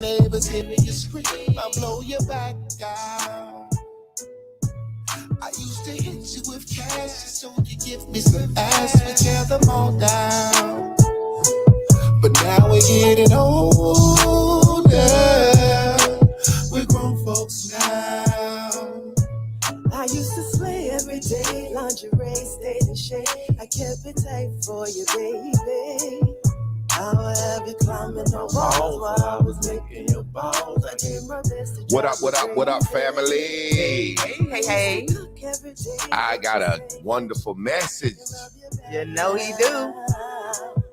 Neighbors hear me scream, I blow your back out. I used to hit you with cash so you give me some ass, we tear them all down. But now we're getting older, we're grown folks now. I used to slay every day, lingerie stayed in shade. I kept it tight for you, baby. I would have you climbing the walls while I was making your balls. I did my best to What up, family? Hey. I got a wonderful message. You know he do.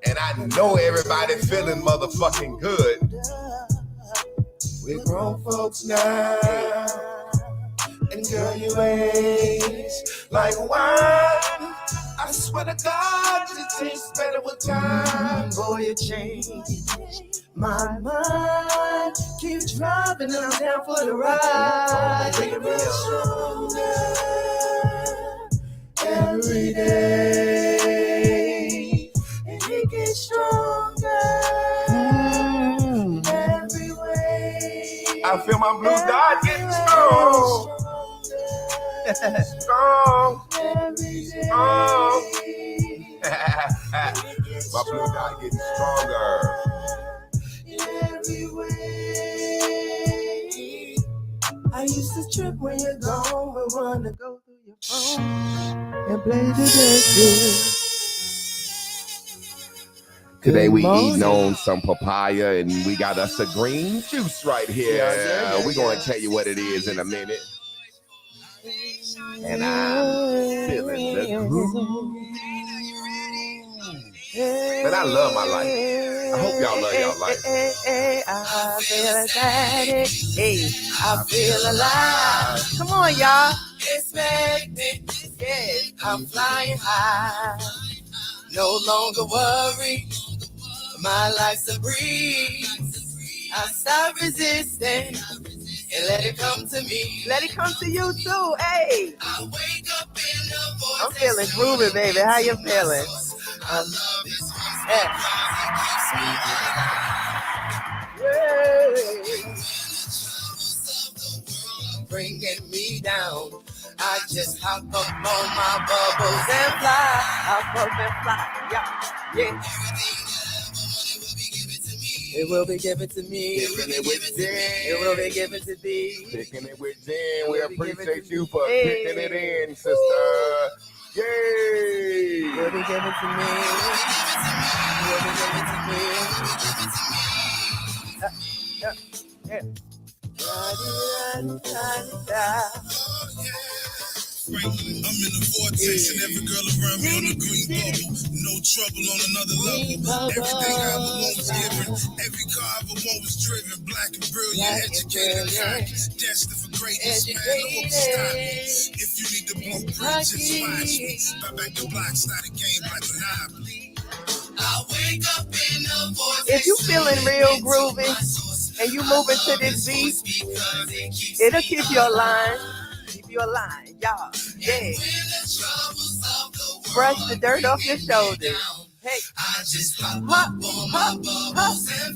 And I know everybody feeling motherfucking good. We're grown folks now. And girl, you age like wine. I swear to God, it tastes better with time. Boy, you changed my mind. Keep driving and I'm down for the ride. Making me stronger every day. And you get stronger every way. I feel my blue dot getting strong. Strong. Strong. My blue dot getting stronger. Every way. I used to trip when you're gone, but wanna go through your phone and play the dance. Today we eating on some papaya and we got us a green juice right here. We're going to tell you what it is in a minute. And I'm feeling the groove. But I love my life. I hope y'all love y'all life. I feel excited. Hey, I feel alive. Come on, y'all. Expect me. Yes, I'm flying high. No longer worry. My life's a breeze. I stop resisting and let it come to me. Let it come to you too. Hey. I wake up in the vortex. I'm feeling groovy, baby. How you feeling? I love this bringing me down. I just hop up on my bubbles and fly. Hop up and fly. Yeah. It will be given to me. Picking it with Jen. It will be given to thee. Picking it with Jen. We appreciate you for picking it in, sister. Yay! It will be given to me. It will be given to me. Yeah. I'm in the vortex and every girl around me on the green bubble. No trouble on another level. Everything I ever want was given. Every car I ever want was driven. Black and brilliant, educated, kind. Destined for greatness, man. No one can stop me. If you need the blueprint, just watch me. Buy back the blocks, not a game like Monopoly. I wake up in the vortex. If you feeling real groovy and you moving to this beat, it'll keep your line. Keep your line, y'all. Yeah. Brush the dirt off your shoulders. Hey. Hop.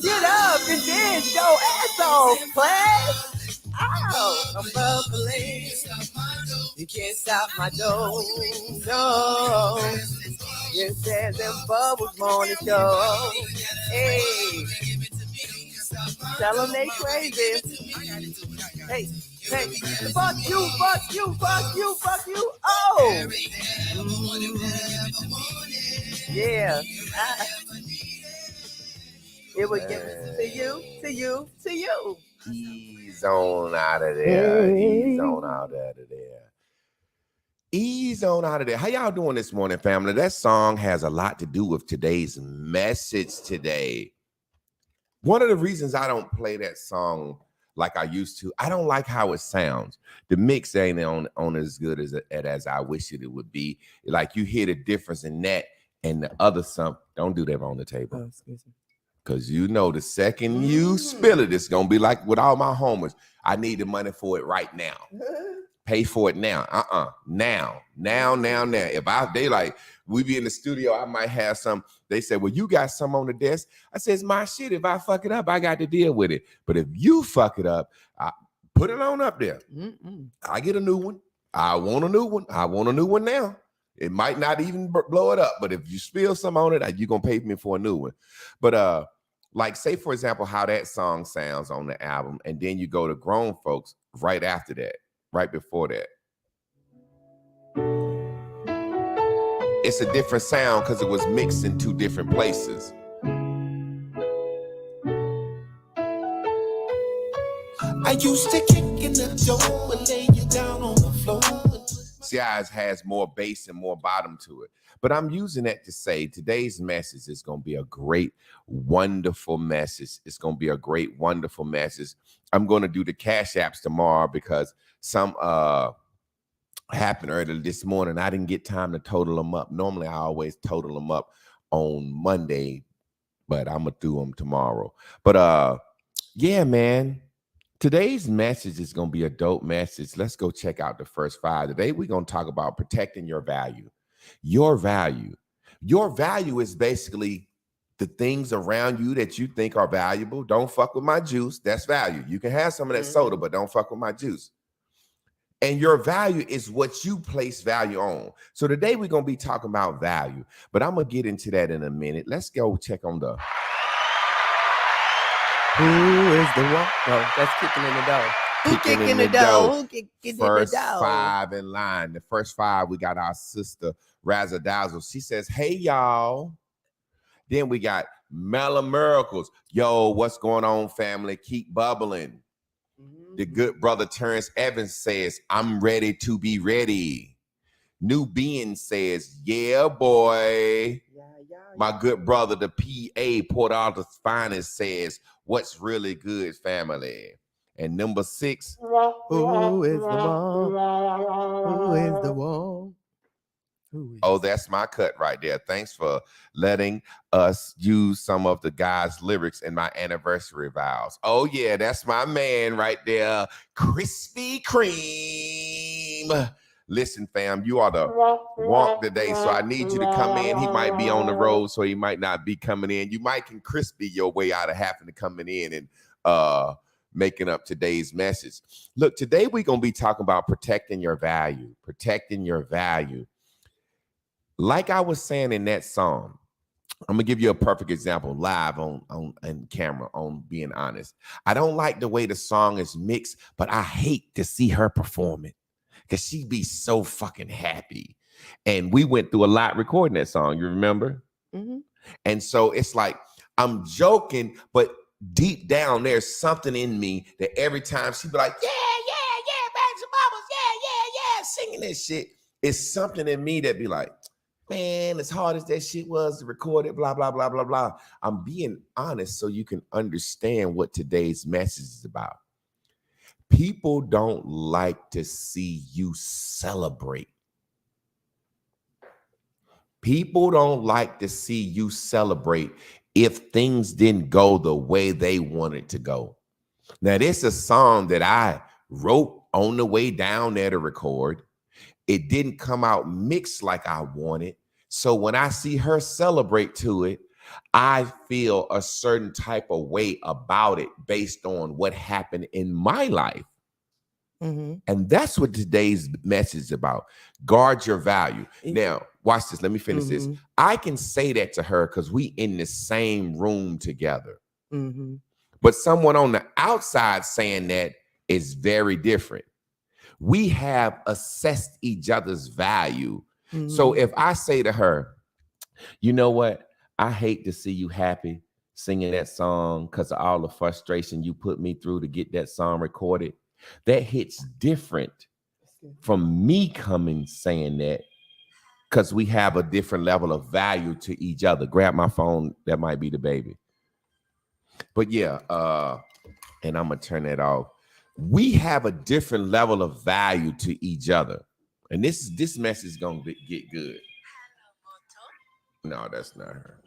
Get up and dance your ass off, class. Ow. I'm bubbling. You can't stop my dough. No. Yes, there's them bubbles on the show. Hey. Tell them they crazy. Hey. Fuck you. Oh. Yeah. It would give it to you. Ease on out of there. Ease on out of there. Ease on out of there. How y'all doing this morning, family? That song has a lot to do with today's message today. One of the reasons I don't play that song like I used to, I don't like how it sounds. The mix ain't on as good as I wish it would be. Like you hear the difference in that and the other song. Don't do that on the table. Oh, excuse me. Because you know the second you spill it, it's going to be like with all my homers. I need the money for it right now. Pay for it now. Now. If they like, we be in the studio, I might have some. They say, well, you got some on the desk. I says, my shit. If I fuck it up, I got to deal with it. But if you fuck it up, I put it on up there. I get a new one. I want a new one. I want a new one now. It might not even blow it up, but if you spill some on it, you're gonna pay me for a new one. But like say for example, how that song sounds on the album, and then you go to Grown Folks right after that, right before that. It's a different sound because it was mixed in two different places. I used to kick in the door and lay you down on the floor. See how it has more bass and more bottom to it. But I'm using that to say today's message is going to be a great, wonderful message. It's going to be a great, wonderful message. I'm going to do the Cash Apps tomorrow because some happened earlier this morning. I didn't get time to total them up. Normally, I always total them up on Monday, but I'm going to do them tomorrow. But yeah, man. Today's message is going to be a dope message. Let's go check out the first 5. Today, we're going to talk about protecting your value. Your value. Your value is basically the things around you that you think are valuable. Don't fuck with my juice. That's value. You can have some of that soda, but don't fuck with my juice. And your value is what you place value on. So today, we're going to be talking about value, but I'm going to get into that in a minute. Let's go check on the... Who is the one? No, that's kicking in the door. Who kicking the door? Who kicking in the door? First 5 in line. The first 5, we got our sister Razza Dazzle. She says, hey, y'all. Then we got Mela Miracles. Yo, what's going on, family? Keep bubbling. The good brother Terrence Evans says, I'm ready to be ready. New Being says, yeah, boy. My good brother, the PA, Port Arthur's Finest, says, what's really good, family? And number 6. Who is the one? Who is the one? Oh, that's my cut right there. Thanks for letting us use some of the guys' lyrics in my anniversary vows. Oh, yeah, that's my man right there. Krispy Kreme. Listen, fam, you are the wonk today, so I need you to come in. He might be on the road, so he might not be coming in. You might can crispy your way out of having to coming in and making up today's message. Look, today we're going to be talking about protecting your value, protecting your value. Like I was saying in that song, I'm going to give you a perfect example live on camera, on being honest. I don't like the way the song is mixed, but I hate to see her perform it. Because she'd be so fucking happy. And we went through a lot recording that song, you remember? Mm-hmm. And so it's like, I'm joking, but deep down, there's something in me that every time she'd be like, yeah, Bags and Bubbles, yeah, singing this shit. It's something in me that be like, man, as hard as that shit was to record it, blah, blah, blah, blah, blah. I'm being honest so you can understand what today's message is about. People don't like to see you celebrate. People don't like to see you celebrate if things didn't go the way they wanted to go. Now, this is a song that I wrote on the way down there to record. It didn't come out mixed like I wanted. So when I see her celebrate to it, I feel a certain type of way about it based on what happened in my life. Mm-hmm. And that's what today's message is about. Guard your value. Now, watch this. Let me finish this. I can say that to her because we in the same room together. Mm-hmm. But someone on the outside saying that is very different. We have assessed each other's value. Mm-hmm. So if I say to her, you know what? I hate to see you happy singing that song because of all the frustration you put me through to get that song recorded. That hits different from me coming saying that because we have a different level of value to each other. Grab my phone. That might be the baby. But yeah, and I'm going to turn that off. We have a different level of value to each other. And this message is going to get good. No, that's not her.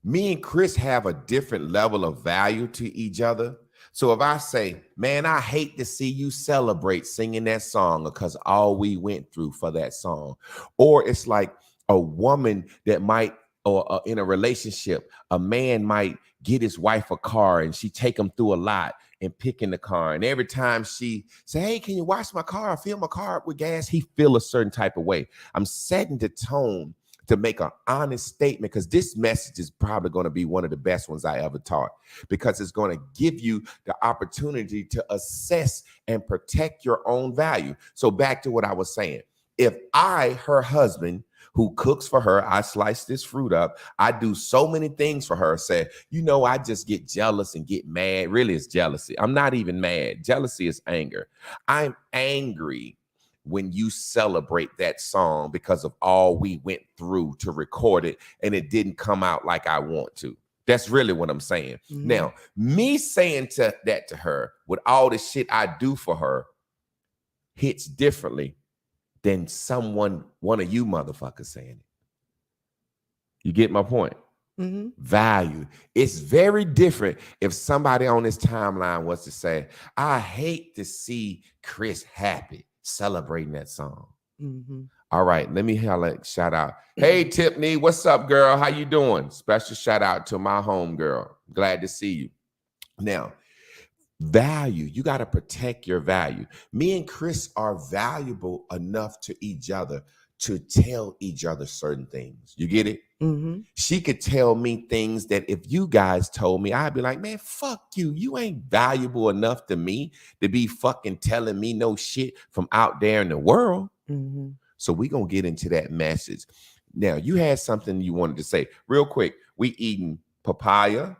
Me and Chris have a different level of value to each other. So if I say, man, I hate to see you celebrate singing that song because all we went through for that song. Or it's like a woman that might, or in a relationship, a man might get his wife a car and she take him through a lot and pick in the car. And every time she say, hey, can you wash my car? I fill my car up with gas. He feel a certain type of way. I'm setting the tone to make an honest statement, because this message is probably going to be one of the best ones I ever taught, because it's going to give you the opportunity to assess and protect your own value. So back to what I was saying. If I, her husband, who cooks for her, I slice this fruit up, I do so many things for her, say, you know, I just get jealous and get mad. Really, it's jealousy. I'm not even mad. Jealousy is anger. I'm angry when you celebrate that song because of all we went through to record it and it didn't come out like I want to. That's really what I'm saying. Mm-hmm. Now, me saying that to her with all the shit I do for her hits differently than one of you motherfuckers saying it. You get my point? Mm-hmm. Value. It's very different if somebody on this timeline was to say, I hate to see Chris happy celebrating that song. Mm-hmm. All right, let me shout out. Hey, Tiffany, what's up, girl? How you doing? Special shout out to my home girl. Glad to see you. Now, value. You got to protect your value. Me and Chris are valuable enough to each other to tell each other certain things. You get it? Mm-hmm. She could tell me things that if you guys told me, I'd be like, man, fuck you. You ain't valuable enough to me to be fucking telling me no shit from out there in the world. Mm-hmm. So we're going to get into that message. Now, you had something you wanted to say. Real quick, we eating papaya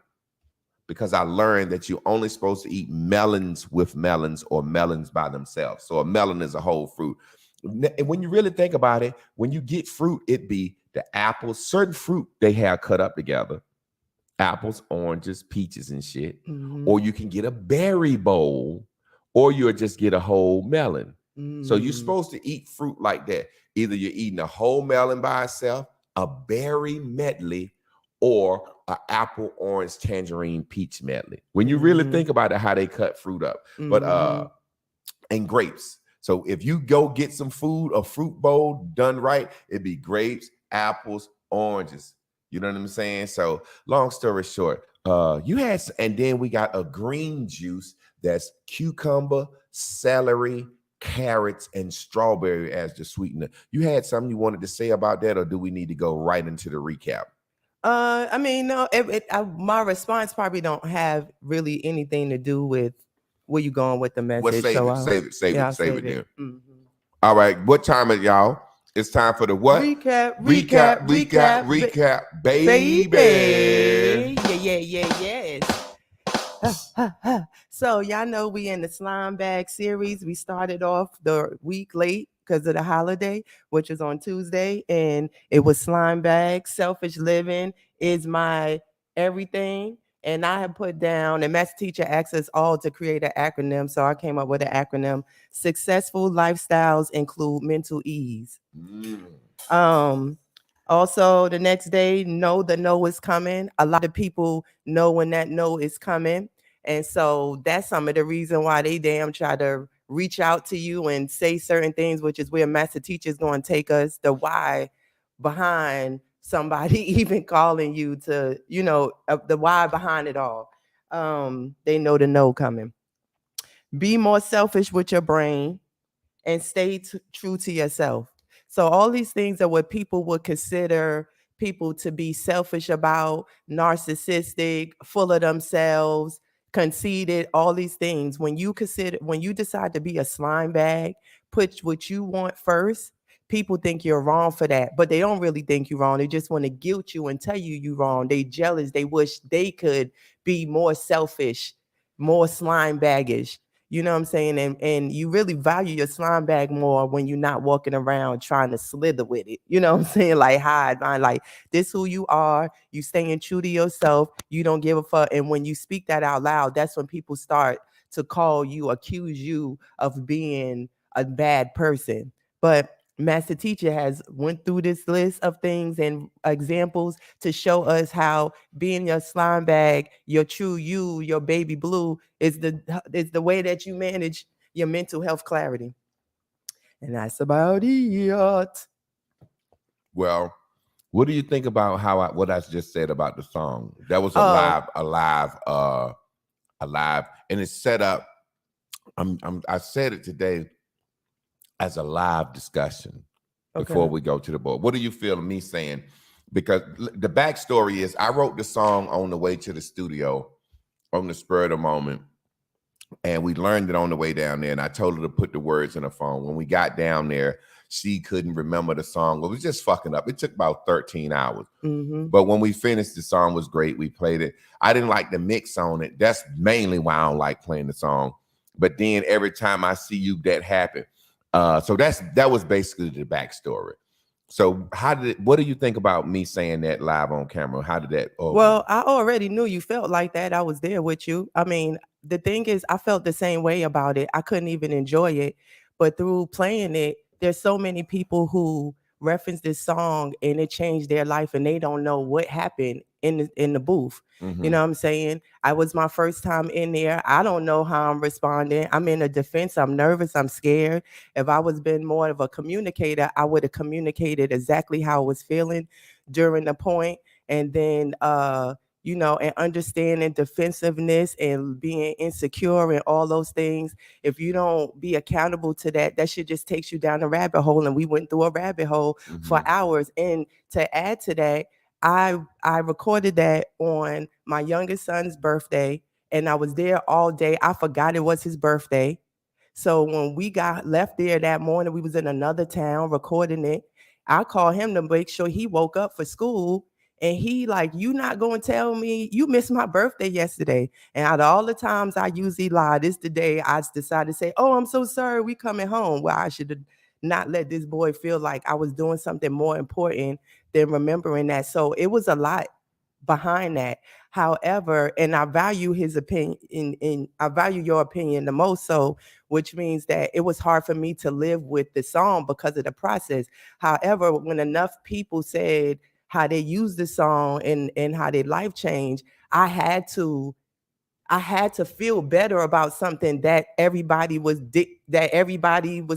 because I learned that you're only supposed to eat melons with melons or melons by themselves. So a melon is a whole fruit. And when you really think about it, when you get fruit, it be the apples, certain fruit they have cut up together. Apples, oranges, peaches and shit. Mm-hmm. Or you can get a berry bowl, or you'll just get a whole melon. Mm-hmm. So you're supposed to eat fruit like that. Either you're eating a whole melon by itself, a berry medley, or an apple, orange, tangerine, peach medley. When you really think about it, how they cut fruit up. Mm-hmm. But and grapes. So if you go get some food, a fruit bowl done right, it'd be grapes, apples, oranges. You know what I'm saying? So long story short, you had, and then we got a green juice that's cucumber, celery, carrots, and strawberry as the sweetener. You had something you wanted to say about that, or do we need to go right into the recap? I mean, no, my response probably don't have really anything to do with where you going with the message. Well, save it there. Mm-hmm. All right, what time is y'all? It's time for the what? Recap, baby. Yes. So y'all know we in the slime bag series. We started off the week late because of the holiday, which is on Tuesday, and it was slime bag. Selfish living is my everything. And I have put down, and master teacher asked us all to create an acronym. So I came up with an acronym. Successful lifestyles include mental ease. Also, the next day, know the no is coming. A lot of people know when that no is coming. And so that's some of the reason why they damn try to reach out to you and say certain things, which is where master teacher is going to take us, the why behind somebody even calling you to, the why behind it all. They know the no coming. Be more selfish with your brain and stay true to yourself. So all these things are what people would consider people to be selfish about, narcissistic, full of themselves, conceited, all these things. When you decide to be a slime bag, put what you want first, people think you're wrong for that, but they don't really think you're wrong. They just want to guilt you and tell you you're wrong. They jealous. They wish they could be more selfish, more slime baggish. You know what I'm saying? And you really value your slime bag more when you're not walking around trying to slither with it. You know what I'm saying? Like hide behind, like this who you are. You staying true to yourself. You don't give a fuck. And when you speak that out loud, that's when people start to accuse you of being a bad person. But Master Teacher has went through this list of things and examples to show us how being your slime bag, your true you, your baby blue is the way that you manage your mental health clarity. And that's about it. Well, what do you think about what I just said about the song? That was Oh. alive, and it's set up. I said it today as a live discussion before we go to the board. What do you feel of me saying? Because the backstory is I wrote the song on the way to the studio on the spur of the moment, and we learned it on the way down there, and I told her to put the words in her phone. When we got down there, she couldn't remember the song. It was just fucking up. It took about 13 hours. Mm-hmm. But when we finished, the song was great. We played it. I didn't like the mix on it. That's mainly why I don't like playing the song. But then every time I see you, that happened. So that was basically the backstory. So what do you think about me saying that live on camera? How did that? Well, I already knew you felt like that. I was there with you. I mean, the thing is, I felt the same way about it. I couldn't even enjoy it. But through playing it, there's so many people who reference this song and it changed their life and they don't know what happened in the booth. Mhm. You know what I'm saying? I was my first time in there. I don't know how I'm responding. I'm in a defense. I'm nervous. I'm scared. If I was been more of a communicator, I would have communicated exactly how I was feeling during the point. And then and understanding defensiveness and being insecure and all those things. If you don't be accountable to that shit just takes you down a rabbit hole. And we went through a rabbit hole for hours. And to add to that, I recorded that on my youngest son's birthday, and I was there all day. I forgot it was his birthday. So when we left there that morning, we was in another town recording it. I called him to make sure he woke up for school. And he like, you not going to tell me you missed my birthday yesterday? And out of all the times I usually lie, this the day I decided to say, oh, I'm so sorry, we coming home. Well, I should have not let this boy feel like I was doing something more important than remembering that. So it was a lot behind that. However, and I value his opinion and I value your opinion the most, so which means that it was hard for me to live with the song because of the process. However, when enough people said how they use the song and how their life changed, I had to feel better about something that everybody was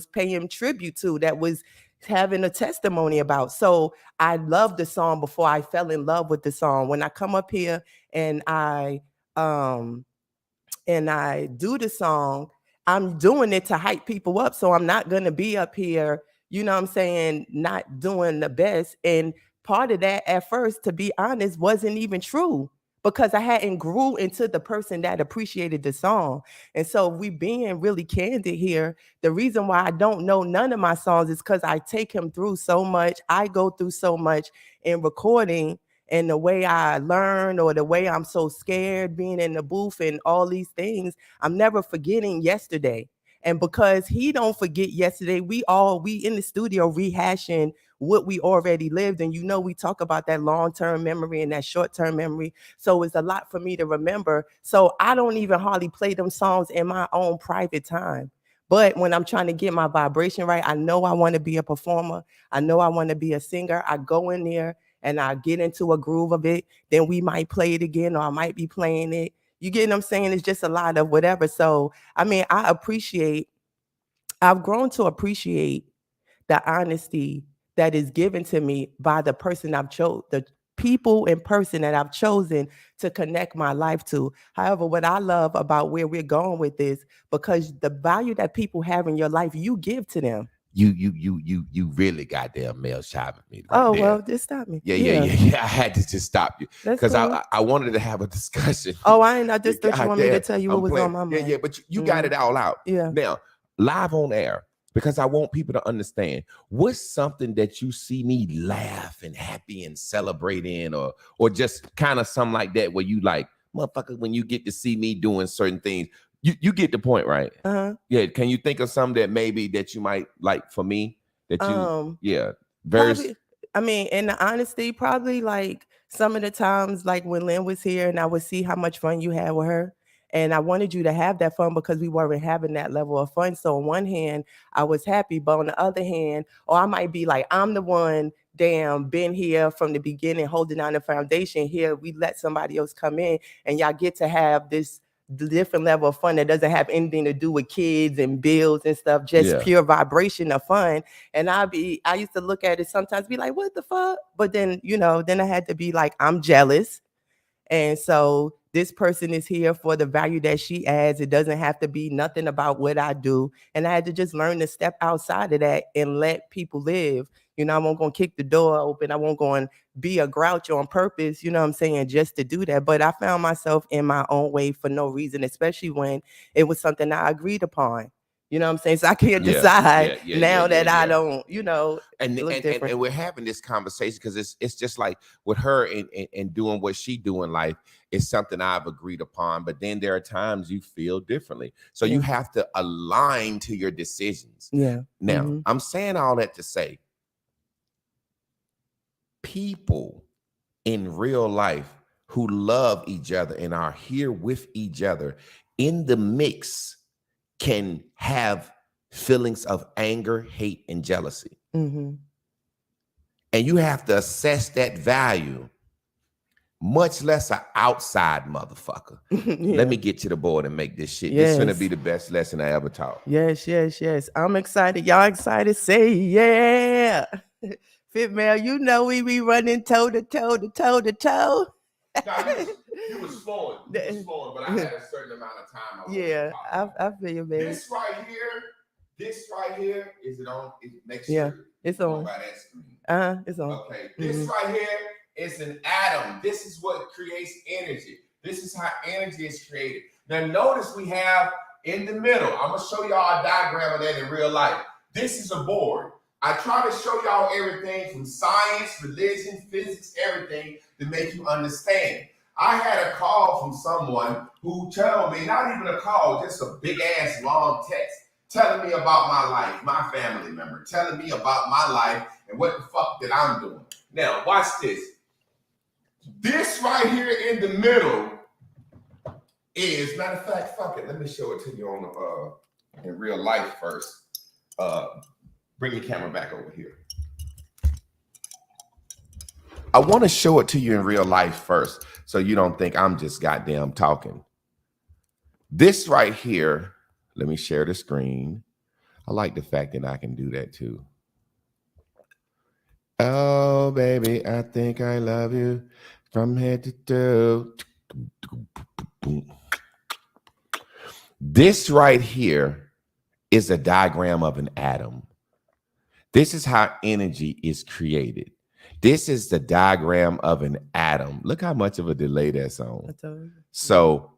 paying tribute to, that was having a testimony about. So I loved the song before I fell in love with the song. When I come up here and I do the song, I'm doing it to hype people up. So I'm not going to be up here, you know what I'm saying, not doing the best. And part of that at first, to be honest, wasn't even true, because I hadn't grew into the person that appreciated the song. And so we being really candid here, the reason why I don't know none of my songs is because I take him through so much. I go through so much in recording, and the way I learn, or the way I'm so scared being in the booth and all these things, I'm never forgetting yesterday. And because he don't forget yesterday, we in the studio rehashing what we already lived. And we talk about that long-term memory and that short-term memory. So it's a lot for me to remember. So I don't even hardly play them songs in my own private time. But when I'm trying to get my vibration right, I know I want to be a performer. I know I want to be a singer. I go in there and I get into a groove of it. Then we might play it again, or I might be playing it. You get what I'm saying? It's just a lot of whatever. So, I mean, I've grown to appreciate the honesty that is given to me by the person the people and person that I've chosen to connect my life to. However, what I love about where we're going with this, because the value that people have in your life, you give to them. You really goddamn male shopping me. Right oh there. Well, just stop me. Yeah. I had to just stop you because I wanted to have a discussion. Oh, I just thought you want me to tell you what was on my mind. Yeah, but you got it all out. Yeah. Now, live on air, because I want people to understand, what's something that you see me laugh and happy and celebrating, or just kind of something like that, where you like, motherfucker, when you get to see me doing certain things, you get the point, right? Yeah. Can you think of something that maybe that you might like for me that you probably, I mean, in the honesty, probably like some of the times, like when Lynn was here and I would see how much fun you had with her, And I wanted you to have that fun because we weren't having that level of fun. So on one hand, I was happy, but on the other hand, or I might be like, I'm the one, damn, been here from the beginning, holding down the foundation. Here, we let somebody else come in, and y'all get to have this different level of fun that doesn't have anything to do with kids and bills and stuff, just Yeah. pure vibration of fun. And I used to look at it sometimes, be like, what the fuck? But then, then I had to be like, I'm jealous. And so this person is here for the value that she adds. It doesn't have to be nothing about what I do. And I had to just learn to step outside of that and let people live. I won't go and kick the door open. I won't go and be a grouch on purpose, you know what I'm saying, just to do that. But I found myself in my own way for no reason, especially when it was something I agreed upon. You know what I'm saying? So I can't decide now that I don't, and we're having this conversation because it's just like with her and doing what she do in life is something I've agreed upon. But then there are times you feel differently. So you have to align to your decisions. Yeah. Now, I'm saying all that to say people in real life who love each other and are here with each other in the mix can have feelings of anger, hate, and jealousy. Mm-hmm. And you have to assess that value, much less an outside motherfucker. Let me get to the board and make this shit. This is gonna be the best lesson I ever taught. Yes. I'm excited. Y'all excited? Say yeah. Fit Mel, we be running toe to toe to toe to toe. You was flowing, but I had a certain amount of time. I feel you, baby. This right here, is it on? Make sure it's on. By that screen. It's on. Okay, this right here is an atom. This is what creates energy. This is how energy is created. Now notice we have in the middle, I'm gonna show y'all a diagram of that in real life. This is a board. I try to show y'all everything from science, religion, physics, everything to make you understand. I had a call from someone who told me, not even a call, just a big ass long text, telling me about my life, my family member, telling me about my life and what the fuck that I'm doing. Now, watch this. This right here in the middle is, matter of fact, fuck it. Let me show it to you on in real life first. Bring your camera back over here. I want to show it to you in real life first, so you don't think I'm just goddamn talking. This right here, let me share the screen. I like the fact that I can do that too. Oh, baby, I think I love you from head to toe. This right here is a diagram of an atom. This is how energy is created. This is the diagram of an atom. Look how much of a delay that's on. So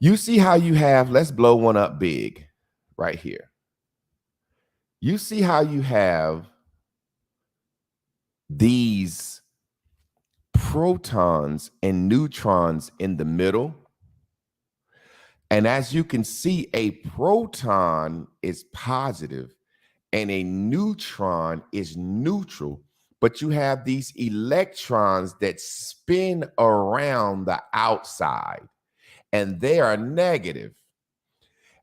you see how you have, let's blow one up big right here. You see how you have these protons and neutrons in the middle. And as you can see, a proton is positive and a neutron is neutral, but you have these electrons that spin around the outside and they are negative.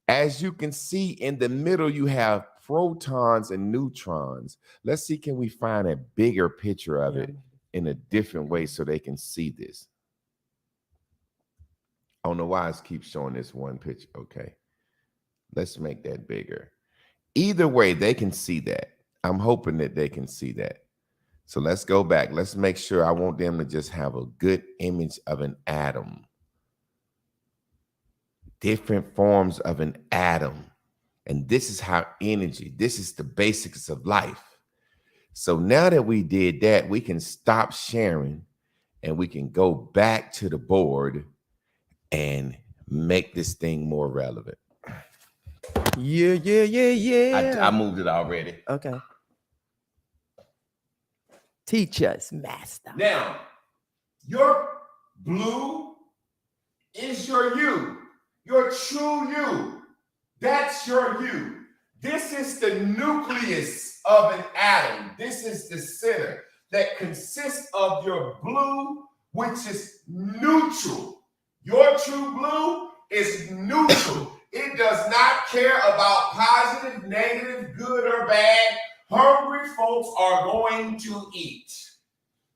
As you can see in the middle, you have protons and neutrons. Let's see, can we find a bigger picture of it in a different way so they can see this? I don't know why it keeps showing this one picture. Okay, let's make that bigger. Either way, they can see that. I'm hoping that they can see that. So let's go back. Let's make sure. I want them to just have a good image of an atom. Different forms of an atom. And this is how energy, this is the basics of life. So now that we did that, we can stop sharing and we can go back to the board and make this thing more relevant. Yeah. I moved it already. Okay. Teach us, master. Now, your blue is your you, your true you. That's your you. This is the nucleus of an atom. This is the center that consists of your blue, which is neutral. Your true blue is neutral. It does not care about positive, negative, good, or bad. Hungry folks are going to eat.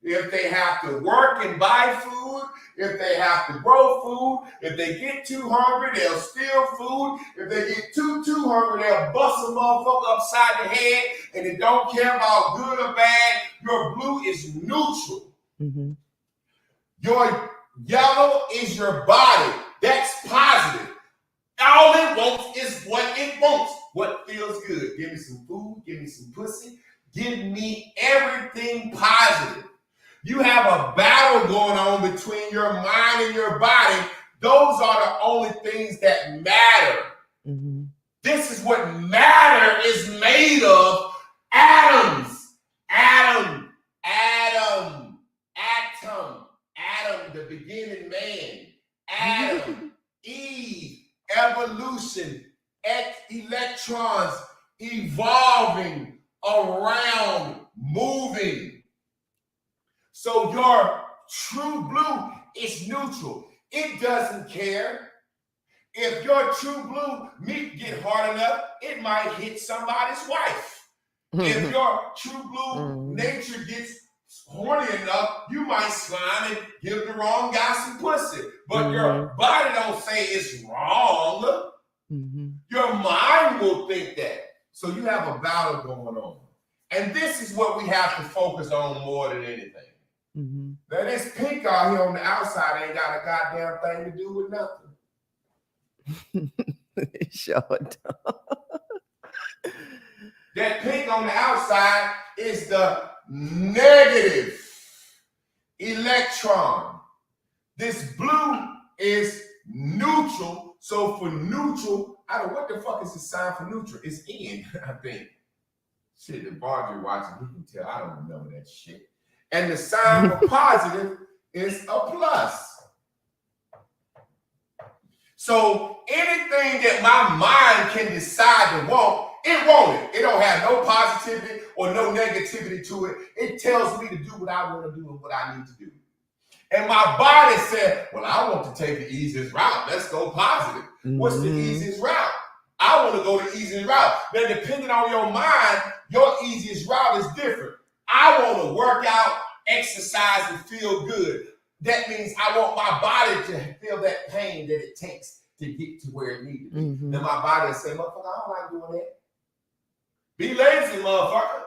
If they have to work and buy food, if they have to grow food, if they get too hungry, they'll steal food. If they get too hungry, they'll bust a motherfucker upside the head, and they don't care about good or bad. Your blue is neutral. Mm-hmm. Your yellow is your body. That's positive. All it wants is what it wants. What feels good. Give me some food. Give me some pussy. Give me everything positive. You have a battle going on between your mind and your body. Those are the only things that matter. Mm-hmm. This is what matter is made of. Atoms. Atom, the beginning man. Adam, Eve, evolution, electrons evolving around, moving. So your true blue is neutral. It doesn't care. If your true blue meat get hard enough, it might hit somebody's wife. If your true blue nature gets horny enough, you might slime and give the wrong guy some pussy. But your body don't say it's wrong. Your mind will think that. So you have a battle going on. And this is what we have to focus on more than anything. Now this pink out here on the outside ain't got a goddamn thing to do with nothing. Sure don't. That pink on the outside is the negative electron. This blue is neutral. So for neutral, I don't know what the fuck is the sign for neutral. It's N, I think. Shit, if Barger watching, he can tell I don't remember that shit. And the sign for positive is a plus. So anything that my mind can decide to want, it won't it. It don't have no positivity or no negativity to it. It tells me to do what I want to do and what I need to do. And my body said, well, I want to take the easiest route. Let's go positive. What's the easiest route? I want to go the easiest route. Then depending on your mind, your easiest route is different. I want to work out, exercise, and feel good. That means I want my body to feel that pain that it takes to get to where it needs to be. Then my body will say, motherfucker, I don't like doing that. Be lazy, motherfucker.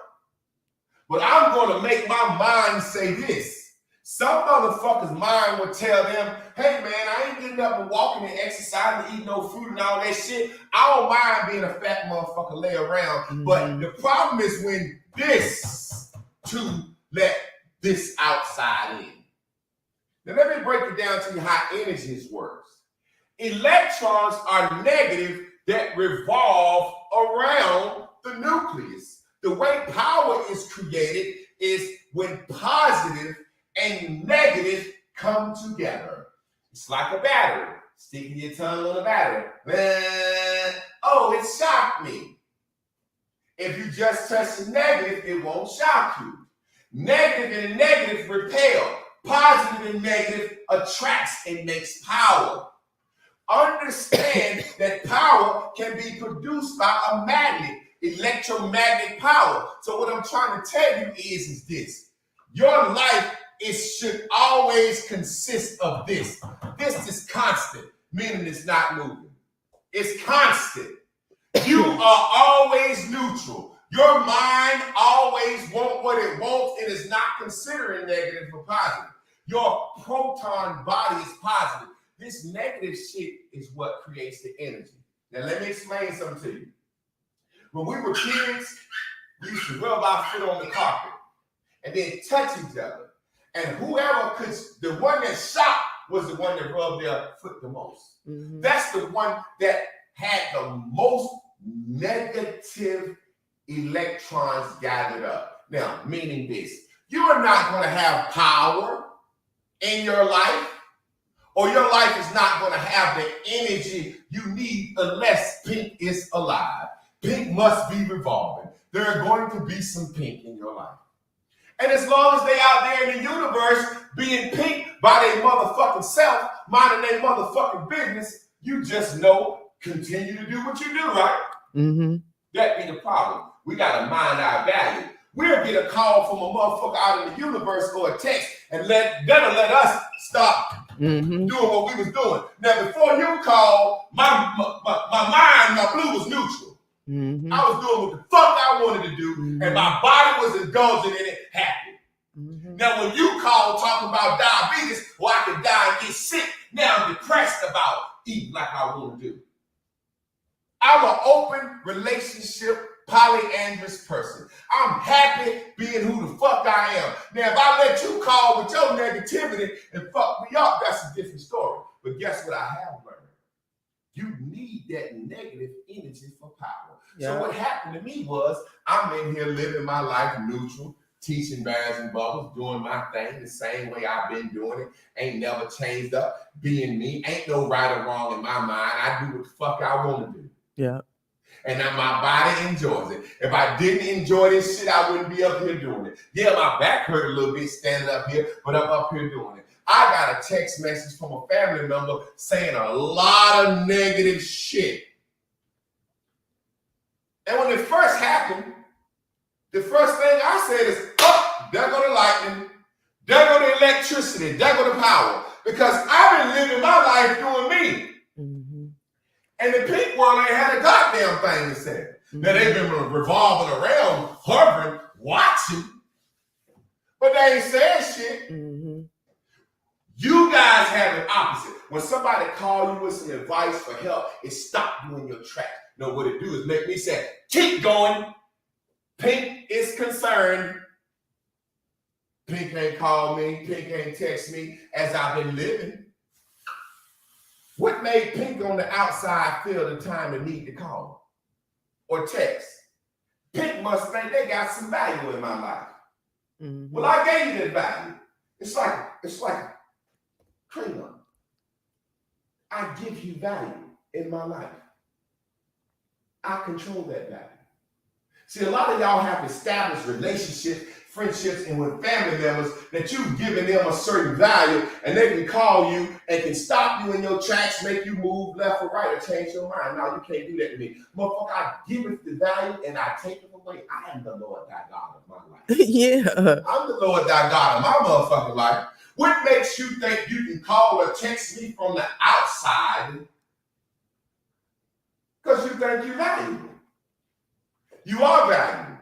But I'm going to make my mind say this. Some motherfuckers' mind will tell them, hey, man, I ain't getting up and walking and exercising and eating no food and all that shit. I don't mind being a fat motherfucker lay around. But the problem is when this to let this outside in. Now, let me break it down to you how energy works. Electrons are negative that revolve around the nucleus. The way power is created is when positive and negative come together. It's like a battery. Sticking your tongue on a battery. Oh, it shocked me. If you just touch the negative, it won't shock you. Negative and negative repel. Positive and negative attracts and makes power. Understand that power can be produced by a magnet, electromagnetic power. So what I'm trying to tell you is this. Your life should always consist of this. This is constant, meaning it's not moving. It's constant. You are always neutral. Your mind always wants what it wants and is not considering negative or positive. Your proton body is positive. This negative shit is what creates the energy. Now let me explain something to you. When we were kids, we used to rub our foot on the carpet and then touch each other. And whoever could, the one that shot was the one that rubbed their foot the most. That's the one that had the most negative electrons gathered up. Now, meaning this, you are not going to have power in your life, or your life is not going to have the energy you need unless pink is alive. Pink must be revolving. There are going to be some pink in your life. And as long as they out there in the universe being pink by their motherfucking self, minding their motherfucking business, You just know, continue to do what you do, right? Mm-hmm. That be the problem. We gotta mind our value. We'll get a call from a motherfucker out in the universe or a text, and that'll let us stop Mm-hmm. doing what we was doing. Now, before you called, my mind, my blue was neutral. Mm-hmm. I was doing what the fuck I wanted to do, and my body was indulging in it, happy. Mm-hmm. Now, when you call talking about diabetes, or I could die and get sick, now I'm depressed about eating like I want to do. I'm an open relationship, polyandrous person. I'm happy being who the fuck I am. Now, if I let you call with your negativity and fuck me up, that's a different story. But guess what I have learned? You need that negative energy for power. Yeah. So what happened to me was I'm in here living my life neutral, teaching bears and bubbles, doing my thing the same way I've been doing it. Ain't never changed up, being me. Ain't no right or wrong in my mind. I do what the fuck I want to do. Yeah. And now my body enjoys it. If I didn't enjoy this shit, I wouldn't be up here doing it. Yeah, my back hurt a little bit standing up here, but I'm up here doing it. I got a text message from a family member saying a lot of negative shit. And when it first happened, the first thing I said is, oh, there go the lightning, there go the electricity, there go the power. Because I've been living my life doing me. Mm-hmm. And the pink world ain't had a goddamn thing to say. Now they've been revolving around, hovering, watching, but they ain't saying shit. Mm-hmm. You guys have an opposite. When somebody call you with some advice for help, it stop you in your tracks. No, what it do is make me say, keep going. Pink is concerned. Pink ain't called me. Pink ain't text me as I've been living. What made Pink on the outside feel the time to need to call or text? Pink must think they got some value in my life. Mm-hmm. Well, I gave you that value. It's like Kramer. I give you value in my life. I control that value. See, a lot of y'all have established relationships, friendships, and with family members that you've given them a certain value, and they can call you and can stop you in your tracks, make you move left or right, or change your mind. Now you can't do that to me. Motherfucker, I give it the value and I take it away. I am the Lord thy God of my life. Yeah. I'm the Lord thy God of my motherfucking life. What makes you think you can call or text me from the outside? Because you think you're valuable. You are valuable.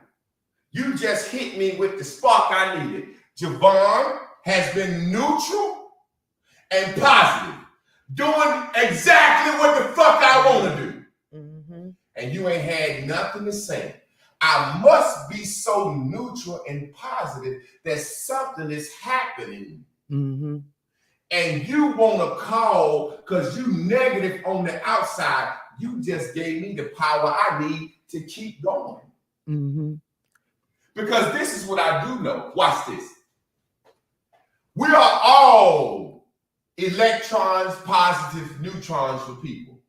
You just hit me with the spark I needed. Javon has been neutral and positive, doing exactly what the fuck I want to do. Mm-hmm. And you ain't had nothing to say. I must be so neutral and positive that something is happening. Mm-hmm. And you want to call because you negative on the outside. You just gave me the power I need to keep going. Mm-hmm. Because this is what I do know. Watch this. We are all electrons, positive neutrons for people.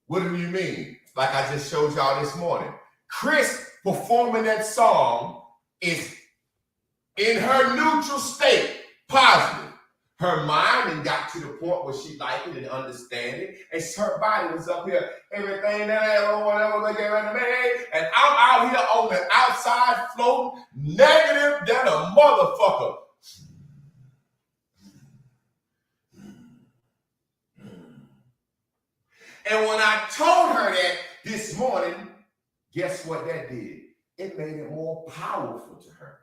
What do you mean? Like I just showed y'all this morning. Chris performing that song is in her neutral state, positive. Her mind and got to the point where she liked it and understand it. And her body was up here, everything that I ever whatever they gave her to me. And I'm out here on the outside floating, negative than a motherfucker. And when I told her that this morning, guess what that did? It made it more powerful to her.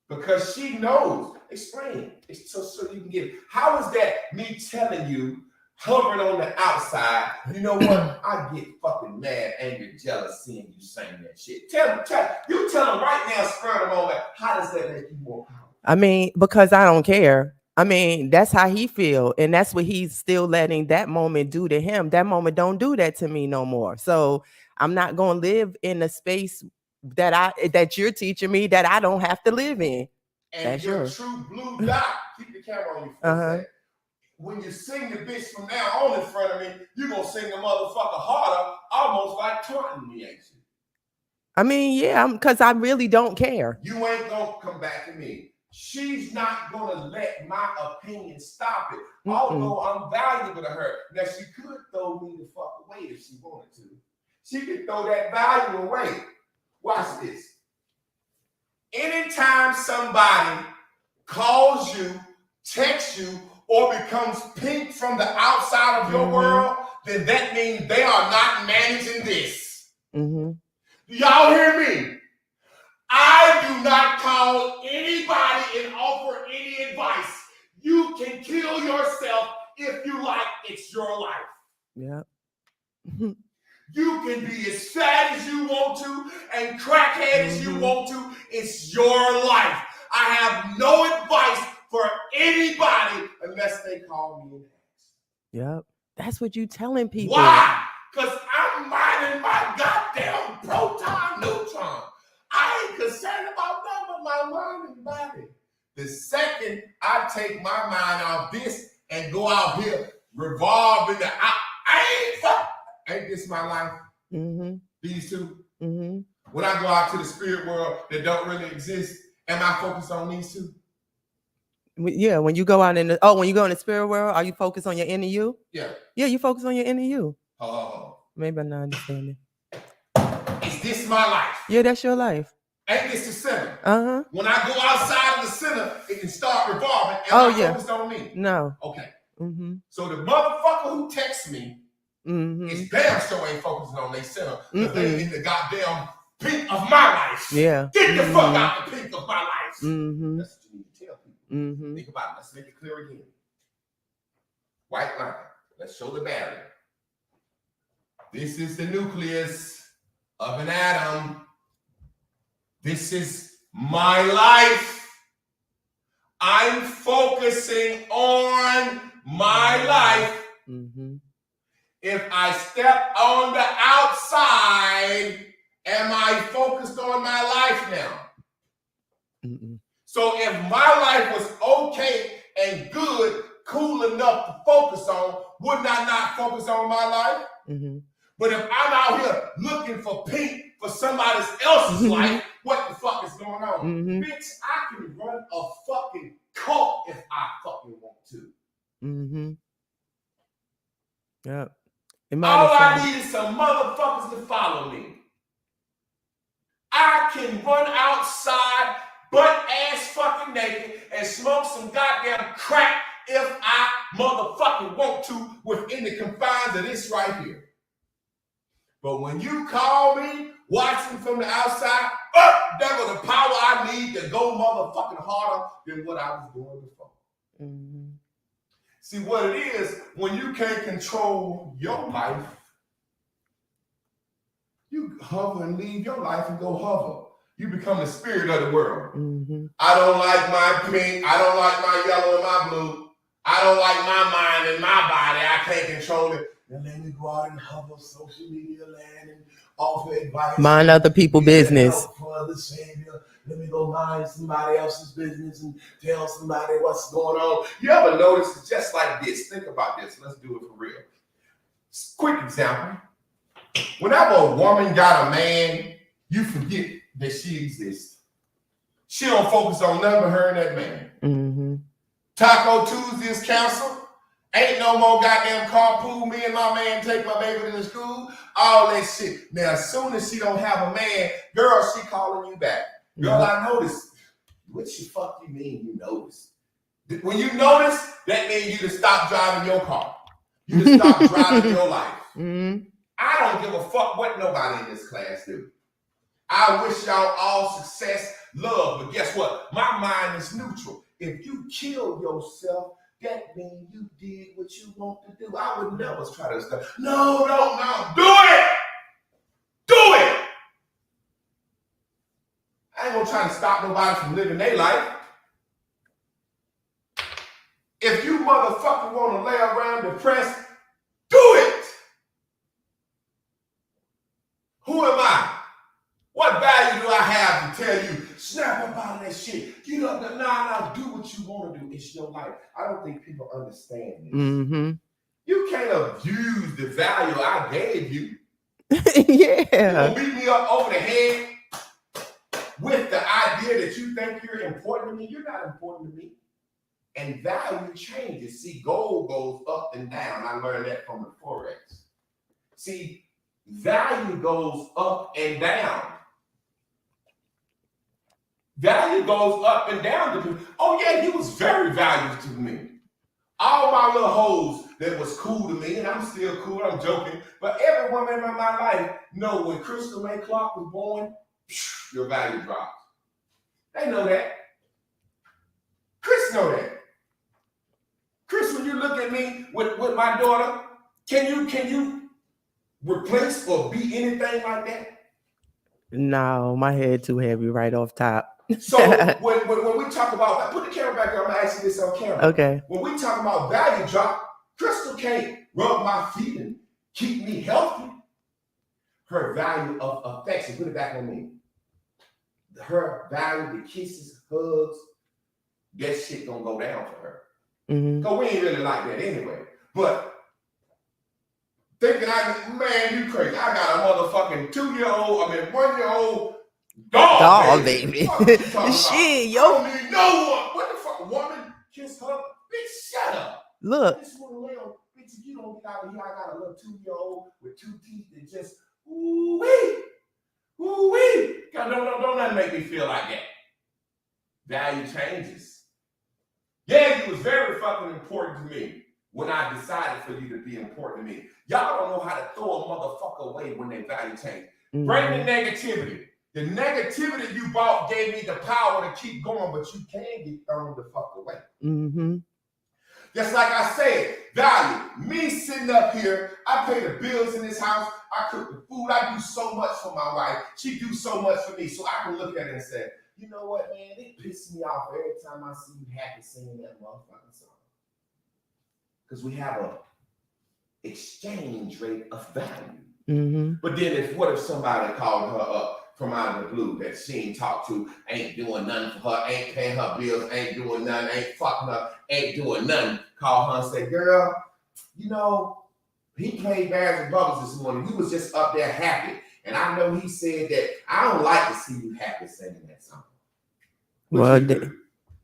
Because she knows. Explain. It's so you can get it. How is that me telling you, hovering on the outside, you know what? I get fucking mad, angry, jealous seeing you saying that shit. You tell them right now, spur of the moment, how does that make you more powerful? I mean, because I don't care. I mean, that's how he feel. And that's what he's still letting that moment do to him. That moment don't do that to me no more. So I'm not going to live in a space that you're teaching me that I don't have to live in. And that's your yours. true blue dot, keep the camera on you for a second. When you sing the bitch from now on in front of me, you're going to sing the motherfucker harder, almost like taunting me, ain't you? I mean, yeah, because I really don't care. You ain't going to come back to me. she's not gonna let my opinion stop it. Although I'm valuable to her. Now she could throw me the fuck away if she wanted to. She could throw that value away. Watch this. Anytime somebody calls you, texts you, or becomes pink from the outside of your world, then that means they are not managing this. Do y'all hear me? I do not call anybody and offer any advice. You can kill yourself if you like. It's your life. Yeah. You can be as fat as you want to and crackhead as you want to. It's your life. I have no advice for anybody unless they call me and ask. Yep. That's what you telling people. Why? Because I'm minding my goddamn proton neutron. I ain't concerned about nothing but my mind and body. The second I take my mind off this and go out here revolving the ain't this my life? These two? When I go out to the spirit world that don't really exist, am I focused on these two? Yeah, when you go out in the when you go in the spirit world, are you focused on your inner you? Yeah. Yeah, you focus on your inner you. Oh. Maybe I'm not understanding. Is this my life? Yeah, that's your life. Ain't this the center? When I go outside of the center, it can start revolving. Am I focused on me? No. Okay. So the motherfucker who texts me is damn sure ain't focusing on their center. Because they in the goddamn pink of my life. Yeah. Get the fuck out the pink of my life. That's what you need to tell people. Think about it. Let's make it clear again. White line. Let's show the barrier. This is the nucleus of an atom. This is my life. I'm focusing on my life. If I step on the outside, am I focused on my life now? So if my life was okay and good, cool enough to focus on, wouldn't I not focus on my life? But if I'm out here looking for pink for somebody else's life, what the fuck is going on? Bitch, I can run a fucking cult if I fucking want to. Yeah. All I need is some motherfuckers to follow me. I can run outside butt ass fucking naked and smoke some goddamn crack if I motherfucking want to within the confines of this right here. But when you call me, watching from the outside, there go the power I need to go motherfucking harder than what I was doing before. See what it is, when you can't control your life, you hover and leave your life and go hover. You become the spirit of the world. I don't like my pink, I don't like my yellow and my blue. I don't like my mind and my body. I can't control it. Then let me go out and hover social media land and offer advice. Mind other people's business. For the Savior. Let me go mind somebody else's business and tell somebody what's going on. You ever notice it's just like this? Think about this. Let's do it for real. Quick example. Whenever a woman got a man, you forget that she exists. She don't focus on nothing but her and that man. Taco Tuesday is canceled. Ain't no more goddamn carpool. Me and my man take my baby to school. All that shit. Now, as soon as she don't have a man, girl, she calling you back. Girl, I noticed. What the fuck you mean you notice? When you notice, that means you just stop driving your car. You just stop driving your life. I don't give a fuck what nobody in this class do. I wish y'all all success, love, but guess what? My mind is neutral. If you kill yourself, that means you did what you want to do. I would never try to stop. No, do it! Do it! I ain't gonna try to stop nobody from living their life. If you motherfucker wanna lay around depressed, do it! Who am I? What value do I have to tell you, snap up out of that shit? Get up there, nah, do what you want to do. It's your life. I don't think people understand this. You can't abuse the value I gave you. Yeah. You gonna beat me up over the head with the idea that you think you're important to me, you're not important to me. And value changes. See, gold goes up and down. I learned that from the Forex. See, value goes up and down. Value goes up and down to people. Oh yeah, he was very valuable to me. All my little hoes that was cool to me, and I'm still cool, I'm joking, but every woman in my life know when Crystal May Clark was born, your value dropped. They know that. Chris know that. Chris, when you look at me with my daughter, can you replace or be anything like that? No, my head too heavy right off top. So when we talk about, put the camera back there, I'm gonna ask you this on camera. Okay. When we talk about value drop, Crystal can't rub my feet and keep me healthy. Her value of affection, put it back on me. Her value, the kisses, hugs, that shit gonna go down for her. Mm-hmm. Cause we ain't really like that anyway. But thinking man, you crazy. I got a motherfucking 1-year-old dog baby. Shit, yo. I don't need no one. What the fuck, woman? Kiss her? Bitch, shut up. Look. I just want to lay on, bitch, if you don't get out of here, I got a little 2-year-old with 2 teeth that just, ooh-wee. Ooh-wee. God, don't let make me feel like that. Value changes. Yeah, you was very fucking important to me when I decided for you to be important to me. Y'all don't know how to throw a motherfucker away when they value change. Mm-hmm. Bring the negativity. The negativity you bought gave me the power to keep going, but you can get thrown the fuck away. Mm-hmm. Just like I said, value. Me sitting up here, I pay the bills in this house, I cook the food, I do so much for my wife, she do so much for me, so I can look at it and say, you know what, man, it pisses me off every time I see you happy singing that motherfucking song. Because we have a exchange rate of value. Mm-hmm. But then what if somebody called her up from out of the blue that she ain't talked to, ain't doing nothing for her, ain't paying her bills, ain't doing nothing, ain't fucking her, ain't doing nothing. Call her and say, girl, you know, he played Bears and Bubbles this morning. He was just up there happy. And I know he said that I don't like to see you happy singing that song. Well,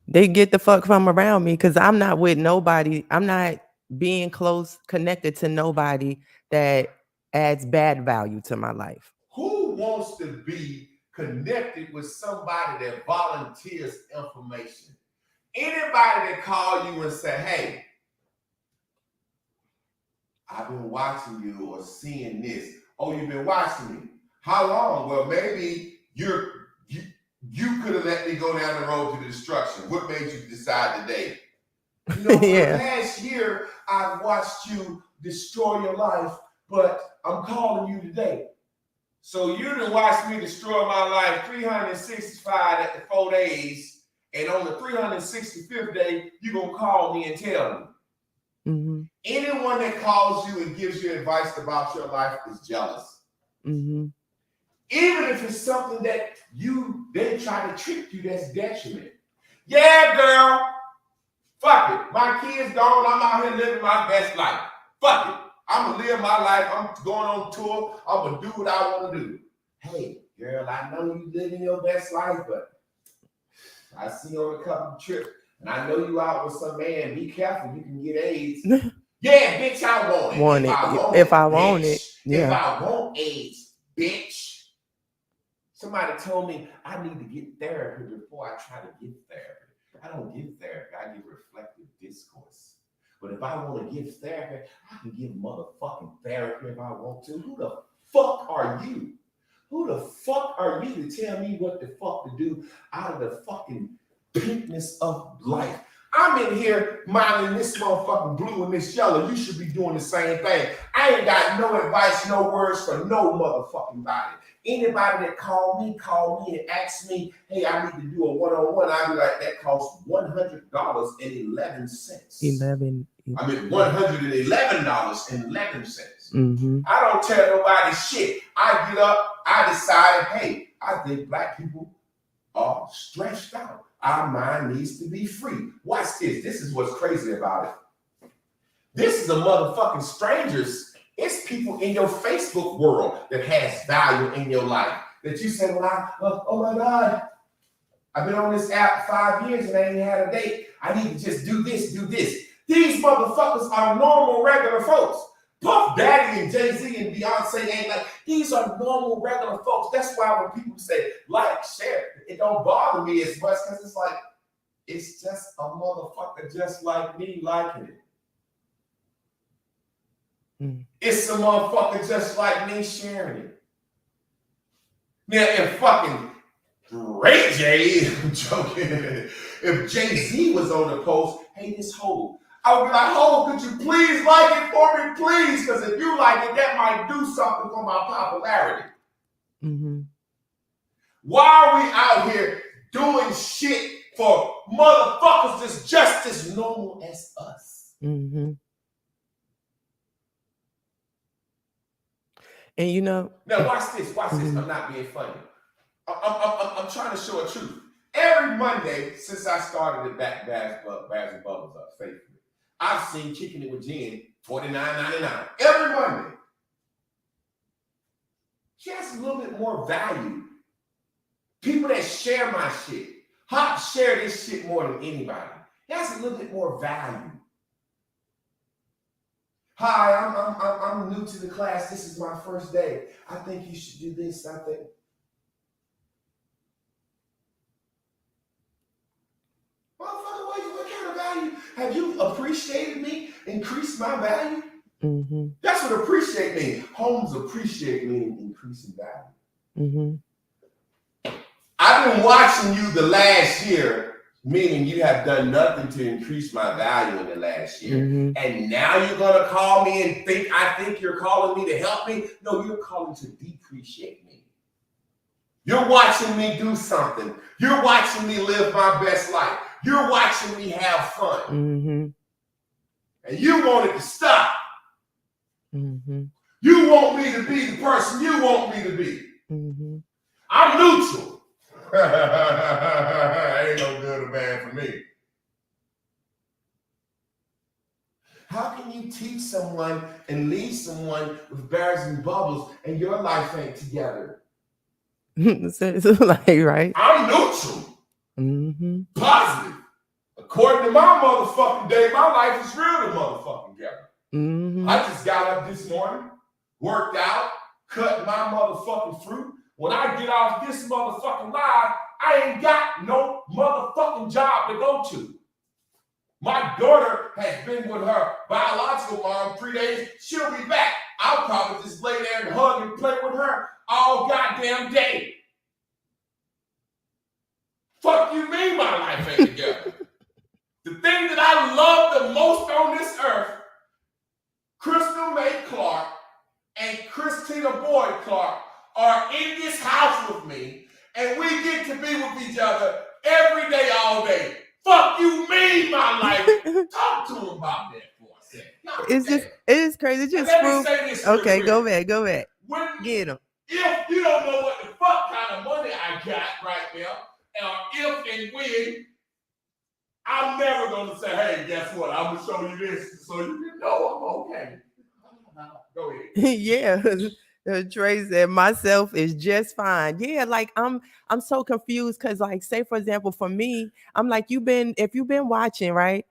they get the fuck from around me because I'm not with nobody. I'm not being close connected to nobody that adds bad value to my life. Who wants to be connected with somebody that volunteers information? Anybody that call you and say, hey, I've been watching you or seeing this. Oh, you've been watching me. How long? Well, maybe you could have let me go down the road to destruction. What made you decide today? You know, for the past year, I've watched you destroy your life, but I'm calling you today. So you done watched me destroy my life 365 at the 4 days, and on the 365th day, you're going to call me and tell me. Mm-hmm. Anyone that calls you and gives you advice about your life is jealous. Mm-hmm. Even if it's something that they try to trick you, that's detriment. Yeah, girl. Fuck it. My kid's gone. I'm out here living my best life. Fuck it. I'm going to live my life. I'm going on tour. I'm going to do what I want to do. Hey, girl, I know you living your best life, but I see you on a couple of trips, and I know you out with some man. Be careful. You can get AIDS. Yeah, bitch, I want it. If I want it. Yeah. If I want AIDS, bitch. Somebody told me I need to get therapy before I try to get therapy. I don't give therapy. I give reflective discourse. But if I want to give therapy, I can give motherfucking therapy if I want to. Who the fuck are you? Who the fuck are you to tell me what the fuck to do out of the fucking pinkness of life? I'm in here minding this motherfucking blue and this yellow. You should be doing the same thing. I ain't got no advice, no words for no motherfucking body. Anybody that call me and ask me, hey, I need to do a one-on-one, I'll be like, that costs $100.11. $111.11. Mm-hmm. I don't tell nobody shit. I get up, I decide, hey, I think black people are stretched out. Our mind needs to be free. Watch this. This is what's crazy about it. This is a motherfucking strangers. It's people in your Facebook world that has value in your life. that you said, oh my God, I've been on this app 5 years and I ain't had a date. I need to just do this, do this. These motherfuckers are normal, regular folks. Puff Daddy and Jay-Z and Beyonce ain't like, these are normal, regular folks. That's why when people say, like, share, it don't bother me as much because it's like, it's just a motherfucker just like me liking it. It's a motherfucker just like me sharing it. Now, if fucking Ray J, I'm joking, if Jay-Z was on the post, hey, this hoe, I would be like, ho, could you please like it for me, please? Because if you like it, that might do something for my popularity. Mm-hmm. Why are we out here doing shit for motherfuckers that's just as normal as us? Mm-hmm. And you know, now watch this. Mm-hmm. I'm not being funny. I'm trying to show a truth. Every Monday since I started the Bass and Bubbles up faithfully, I've seen Kicking It with Jen $49.99 every Monday. She has a little bit more value. People that share my shit, Hop share this shit more than anybody. He has a little bit more value. Hi, I'm new to the class. This is my first day. I think you should do this. I think. Motherfucker, what kind of value? Have you appreciated me? Increased my value? Mm-hmm. That's what appreciate means. Homes appreciate me and increasing value. Mm-hmm. I've been watching you the last year, meaning you have done nothing to increase my value in the last year. Mm-hmm. And now you're going to call me and I think you're calling me to help me. No, you're calling to depreciate me. You're watching me do something. You're watching me live my best life. You're watching me have fun. Mm-hmm. And you want it to stop. Mm-hmm. You want me to be the person you want me to be. Mm-hmm. I'm neutral. Ain't no good or bad for me. How can you teach someone and lead someone with bears and bubbles and your life ain't together? So like, right? I'm neutral. Mm-hmm. Positive. According to my motherfucking day, my life is real to motherfucking together. Mm-hmm. I just got up this morning, worked out, cut my motherfucking fruit. When I get off this motherfucking live, I ain't got no motherfucking job to go to. My daughter has been with her biological mom 3 days. She'll be back. I'll probably just lay there and hug and play with her all goddamn day. Fuck you mean my life ain't together? The thing that I love the most on this earth, Crystal May Clark and Christina Boyd Clark are in this house with me, and we get to be with each other every day, all day. Fuck you mean my life? Talk to him about that for a second. It's just, it is crazy. Just Let me proof. say this Okay, real quick. go back. When, Get him. if you don't know what the fuck kind of money I got right now, or if and when, I'm never gonna say, hey, guess what? I'm gonna show you this so you can know I'm okay. Go ahead. Yeah. Trey said myself is just fine. Yeah, like I'm so confused because, like, say for example, for me, I'm like, if you've been watching, right?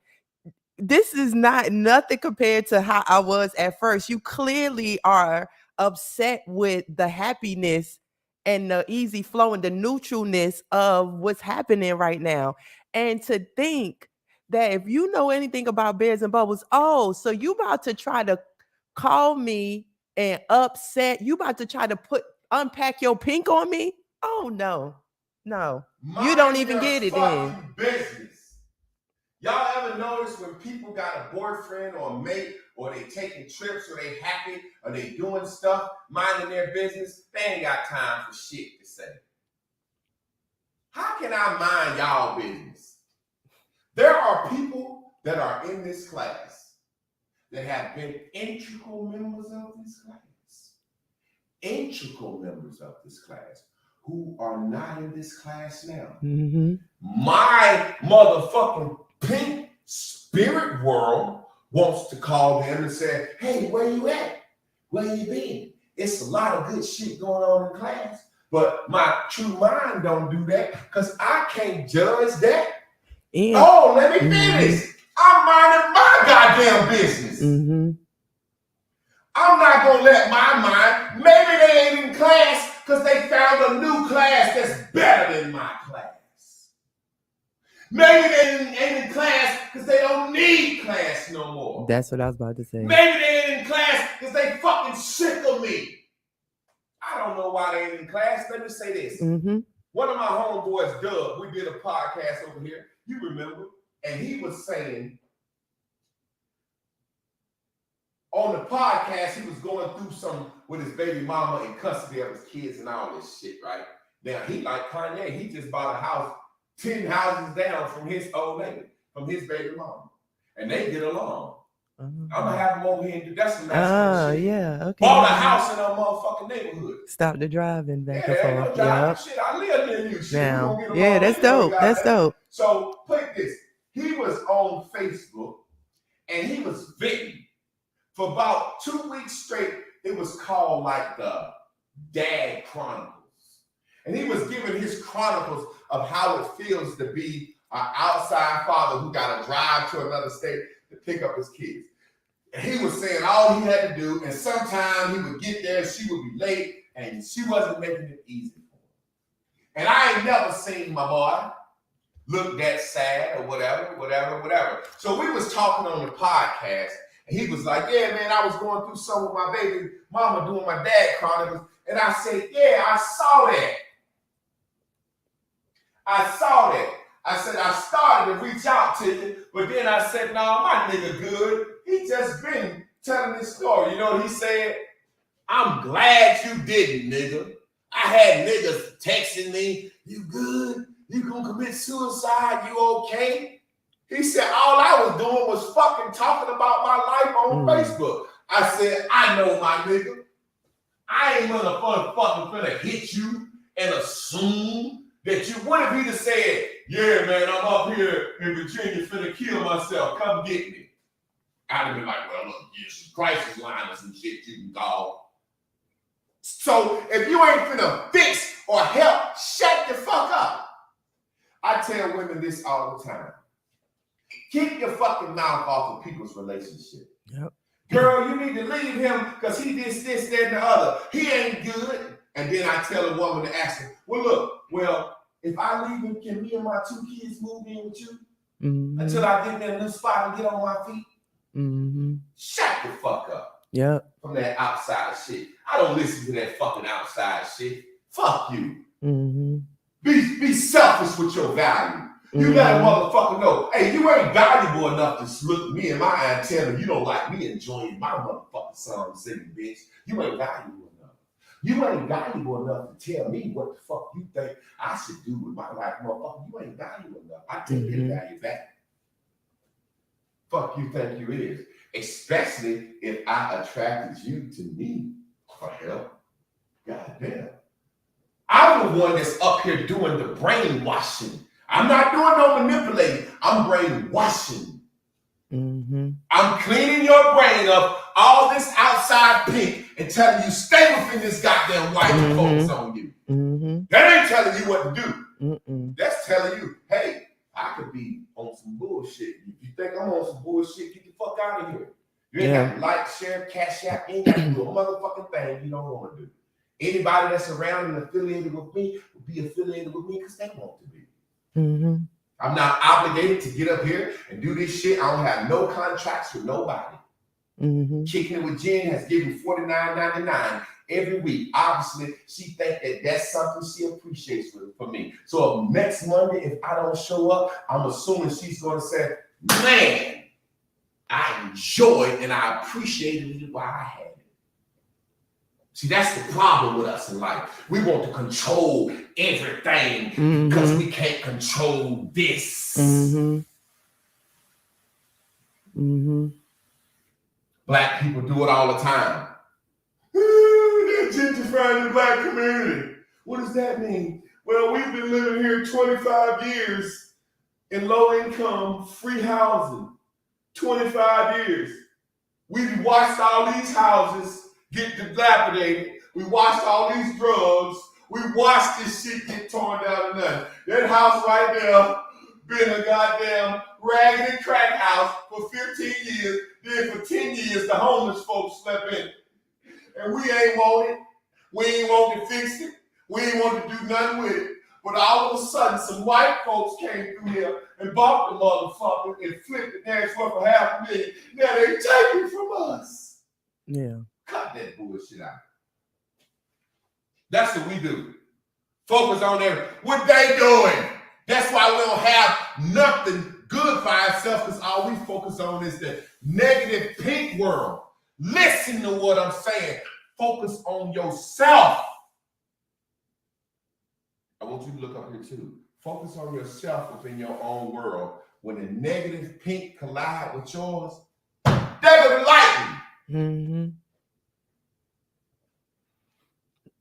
This is nothing compared to how I was at first. You clearly are upset with the happiness and the easy flow and the neutralness of what's happening right now. And to think that if you know anything about Bears and Bubbles, oh, so you about to try to call me and upset, you about to try to unpack your pink on me? Oh no. You don't even get it then. Business. Y'all ever notice when people got a boyfriend or a mate, or they taking trips, or they happy, or they doing stuff, minding their business, they ain't got time for shit to say. How can I mind y'all business? There are people that are in this class that have been integral members of this class. Integral members of this class who are not in this class now. Mm-hmm. My motherfucking pink spirit world wants to call them and say, hey, where you at? Where you been? It's a lot of good shit going on in class, But my true mind don't do that because I can't judge that. And, Oh, let me finish. I'm minding my goddamn business. I'm not going to let my mind, maybe they ain't in class because they found a new class that's better than my class. Maybe they ain't in class because they don't need class no more. That's what I was about to say. Maybe they ain't in class because they fucking sick of me. I don't know why they ain't in class. Let me say this. One of my homeboys, Doug, we did a podcast over here. You remember? And he was saying, on the podcast, he was going through some with his baby mama in custody of his kids and all this shit, right? Now, he like Kanye. He just bought a house 10 houses down from his old lady, from his baby mama. And they get along. I'm going to have them over here and do that's some nice shit. Yeah, okay. Bought a house in a motherfucking neighborhood. Stop the driving back and and forth. No driving shit. I live near you. Shit. Now, yeah, that's dope. That's dope. So, put this. He was on Facebook, and he was venting. For about 2 weeks straight, it was called like the Dad Chronicles. And he was giving his chronicles of how it feels to be an outside father who got to drive to another state to pick up his kids. And he was saying all he had to do, and sometimes he would get there, she would be late, and she wasn't making it easy for him. And I ain't never seen my boy look that sad or whatever. So we was talking on the podcast, and he was like, yeah, man, I was going through some with my baby mama doing my Dad Chronicles. And I said, yeah, I saw that. I said, I started to reach out to you, but then I said, no, my nigga good. He just been telling this story. You know what he said? I'm glad you didn't, nigga. I had niggas texting me, you good? You gonna commit suicide? You okay? He said, all I was doing was fucking talking about my life on Facebook. I said, I know, my nigga. I ain't fucking hit you and assume that you, what if he'd have said, yeah, man, I'm up here in Virginia finna kill myself. Come get me. I'd have been like, well, look, Jesus crisis line or some shit you can call. So if you ain't finna fix or help, shut the fuck up. I tell women this all the time. Keep your fucking mouth off of people's relationship. Yep. Girl, you need to leave him because he this, that, and the other. He ain't good. And then I tell a woman to ask him, well, look, if I leave him, can me and my 2 kids move in with you until I get in that new spot and get on my feet? Shut the fuck up. Yep. From that outside shit. I don't listen to that fucking outside shit. Fuck you. Be selfish with your value. You let a motherfucker know, hey, you ain't valuable enough to look me in my eye and tell me you don't like me enjoying my motherfucking song singing, bitch. You ain't valuable enough. You ain't valuable enough to tell me what the fuck you think I should do with my life, motherfucker. You ain't valuable enough. I take your value back. Fuck you think you is. Especially if I attracted you to me for help. Goddamn. I'm the one that's up here doing the brainwashing. I'm not doing no manipulating. I'm brainwashing. I'm cleaning your brain up, all this outside pink, and telling you stay within this goddamn white and focus on you. That ain't telling you what to do. That's telling you, hey, I could be on some bullshit. If you think I'm on some bullshit, get the fuck out of here. You ain't got to like, share, cash out, you ain't got to do a motherfucking thing you don't want to do. Anybody that's around and affiliated with me will be affiliated with me because they want to be. I'm not obligated to get up here and do this shit. I don't have no contracts with nobody. Kicking It with Jen has given $49.99 every week. Obviously, she think that that's something she appreciates for me. So next Monday, if I don't show up, I'm assuming she's going to say, man, I enjoyed and I appreciated it while I had it. See, that's the problem with us in life. We want to control everything because we can't control this. Black people do it all the time. They're gentrifying the black community. What does that mean? Well, we've been living here 25 years in low income, free housing. 25 years. We've watched all these houses get dilapidated. We watched all these drugs. We watched this shit get torn down to nothing. That house right there been a goddamn ragged and crack house for 15 years. Then for 10 years, the homeless folks slept in it. And we ain't want it. We ain't want to fix it. We ain't want to do nothing with it. But all of a sudden, some white folks came through here and bought the motherfucker and flipped it there for $500,000. Now they take it from us. Yeah. Cut that bullshit out. That's what we do. Focus on them. What they doing? That's why we don't have nothing good for ourselves, because all we focus on is the negative pink world. Listen to what I'm saying. Focus on yourself. I want you to look up here too. Focus on yourself within your own world. When the negative pink collide with yours, they're gonna lighten. Mm-hmm.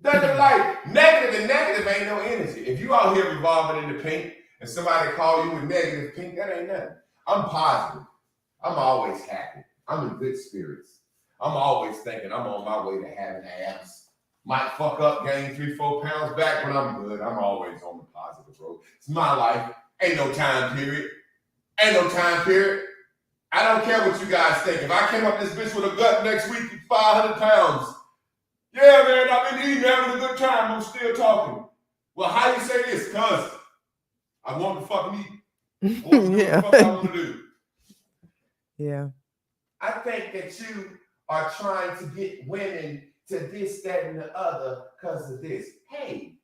They're gonna lighten. Negative and negative ain't no energy. If you out here revolving in the pink and somebody call you with negative pink, that ain't nothing. I'm positive. I'm always happy. I'm in good spirits. I'm always thinking I'm on my way to having abs. Might fuck up, gain 3-4 pounds back, but I'm good. I'm always on the positive road. It's my life. Ain't no time period. Ain't no time period. I don't care what you guys think. If I came up this bitch with a gut next week, 500 pounds. Yeah, man, I've been eating, having a good time. I'm still talking. Well, how you say this? Cuz I want to fucking eat. What the fuck I want to do? Yeah. I think that you are trying to get women to this, that, and the other because of this. Hey,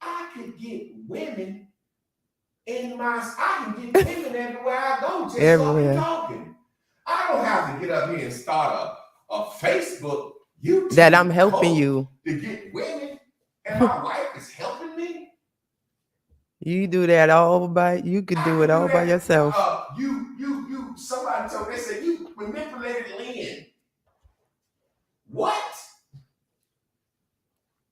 I could get women I can get women everywhere I go just everywhere. talking. I don't have to get up here and start a Facebook, YouTube that I'm helping you to get women, and my wife is helping me. You do that all by, you could do it all by yourself. Somebody told me, they said, you manipulated Lynn. What?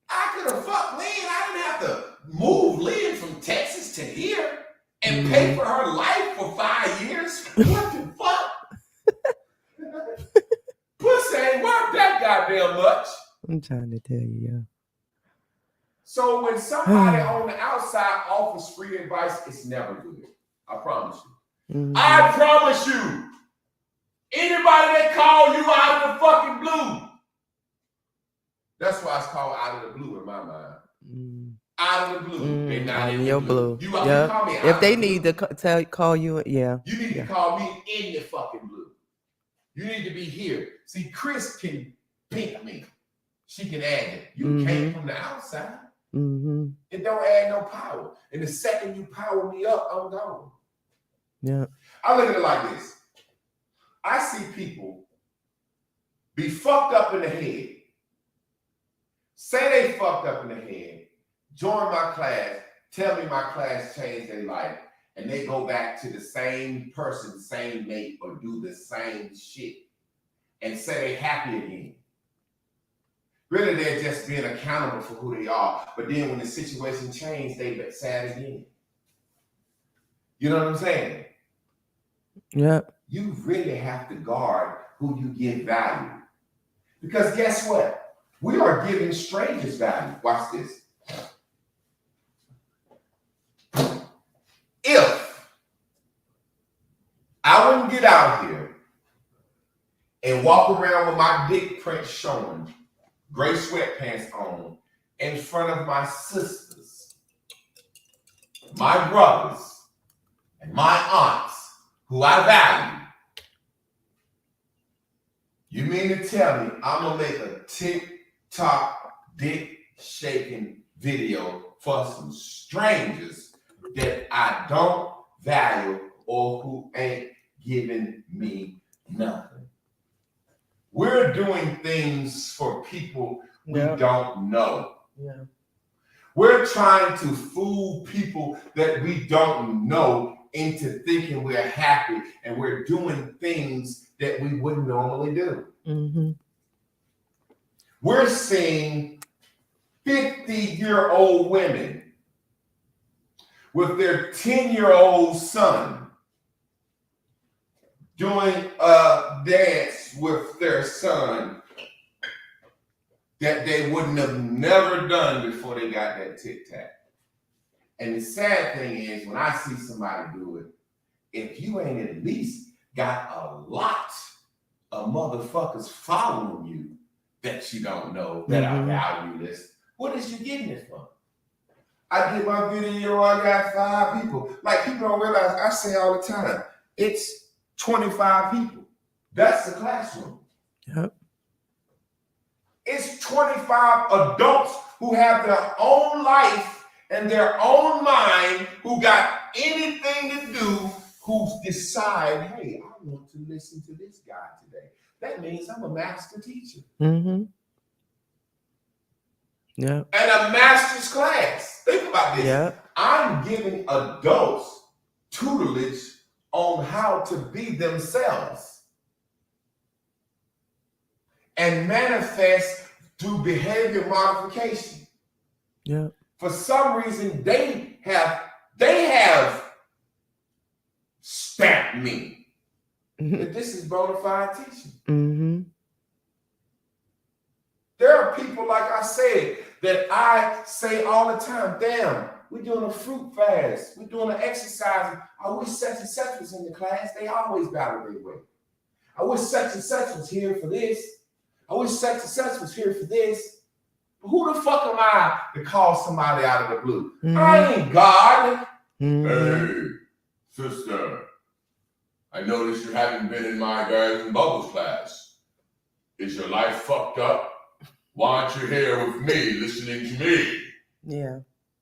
I could have fucked Lynn. I didn't have to move Lynn from Texas to here and pay for her life for 5 years. What the fuck? Pussy ain't worth that goddamn much. I'm trying to tell you, yeah. So when somebody on the outside offers free advice, it's never good. I promise you. Mm-hmm. I promise you. Anybody that call you out of the fucking blue. That's why it's called out of the blue in my mind. Mm. Out of the blue. They're not in your the blue. blue. You have to call me out if they of the need blue. to call you, yeah. You need to call me in the fucking blue. You need to be here. See, Chris can pink me. She can add it. You came from the outside. Mm-hmm. It don't add no power. And the second you power me up, I'm gone. Yeah. I look at it like this. I see people be fucked up in the head. Say they fucked up in the head. Join my class. Tell me my class changed their life. And they go back to the same person, same mate, or do the same shit. And say they happy again. Really, they're just being accountable for who they are. But then when the situation changed, they get sad again. You know what I'm saying? Yeah. You really have to guard who you give value. Because guess what? We are giving strangers value. Watch this. If I wouldn't get out here and walk around with my dick print showing, gray sweatpants on, in front of my sisters, my brothers, and my aunts, who I value, you mean to tell me I'm gonna make a TikTok dick shaking video for some strangers that I don't value or who ain't giving me nothing? We're doing things for people we don't know. Yeah. We're trying to fool people that we don't know into thinking we're happy, and we're doing things that we wouldn't normally do. Mm-hmm. We're seeing 50-year-old women with their 10-year-old son doing a dance with their son that they wouldn't have never done before they got that Tic Tac. And the sad thing is, when I see somebody do it, if you ain't at least got a lot of motherfuckers following you that you don't know, that are valueless, what is you getting it from? I did my video, I got 5 people. Like, people don't realize, I say all the time, it's 25 people. That's the classroom. Yep. It's 25 adults who have their own life and their own mind, who got anything to do, who decide, hey, I want to listen to this guy today. That means I'm a master teacher. Mm-hmm. Yeah. And a master's class. Think about this. Yeah. I'm giving adults tutelage on how to be themselves and manifest through behavior modification. Yeah. For some reason, they have stamped me that this is bona fide teaching. Mm-hmm. There are people, like I said, that I say all the time, damn, we're doing a fruit fast, we're doing an exercise. I wish such and such was in the class. They always battle their way. I wish such and such was here for this. I wish such and such was here for this. But who the fuck am I to call somebody out of the blue? Mm-hmm. I ain't God. Mm-hmm. Hey, sister, I noticed you haven't been in my Guys and Bubbles class. Is your life fucked up? Why aren't you here with me, listening to me? Yeah.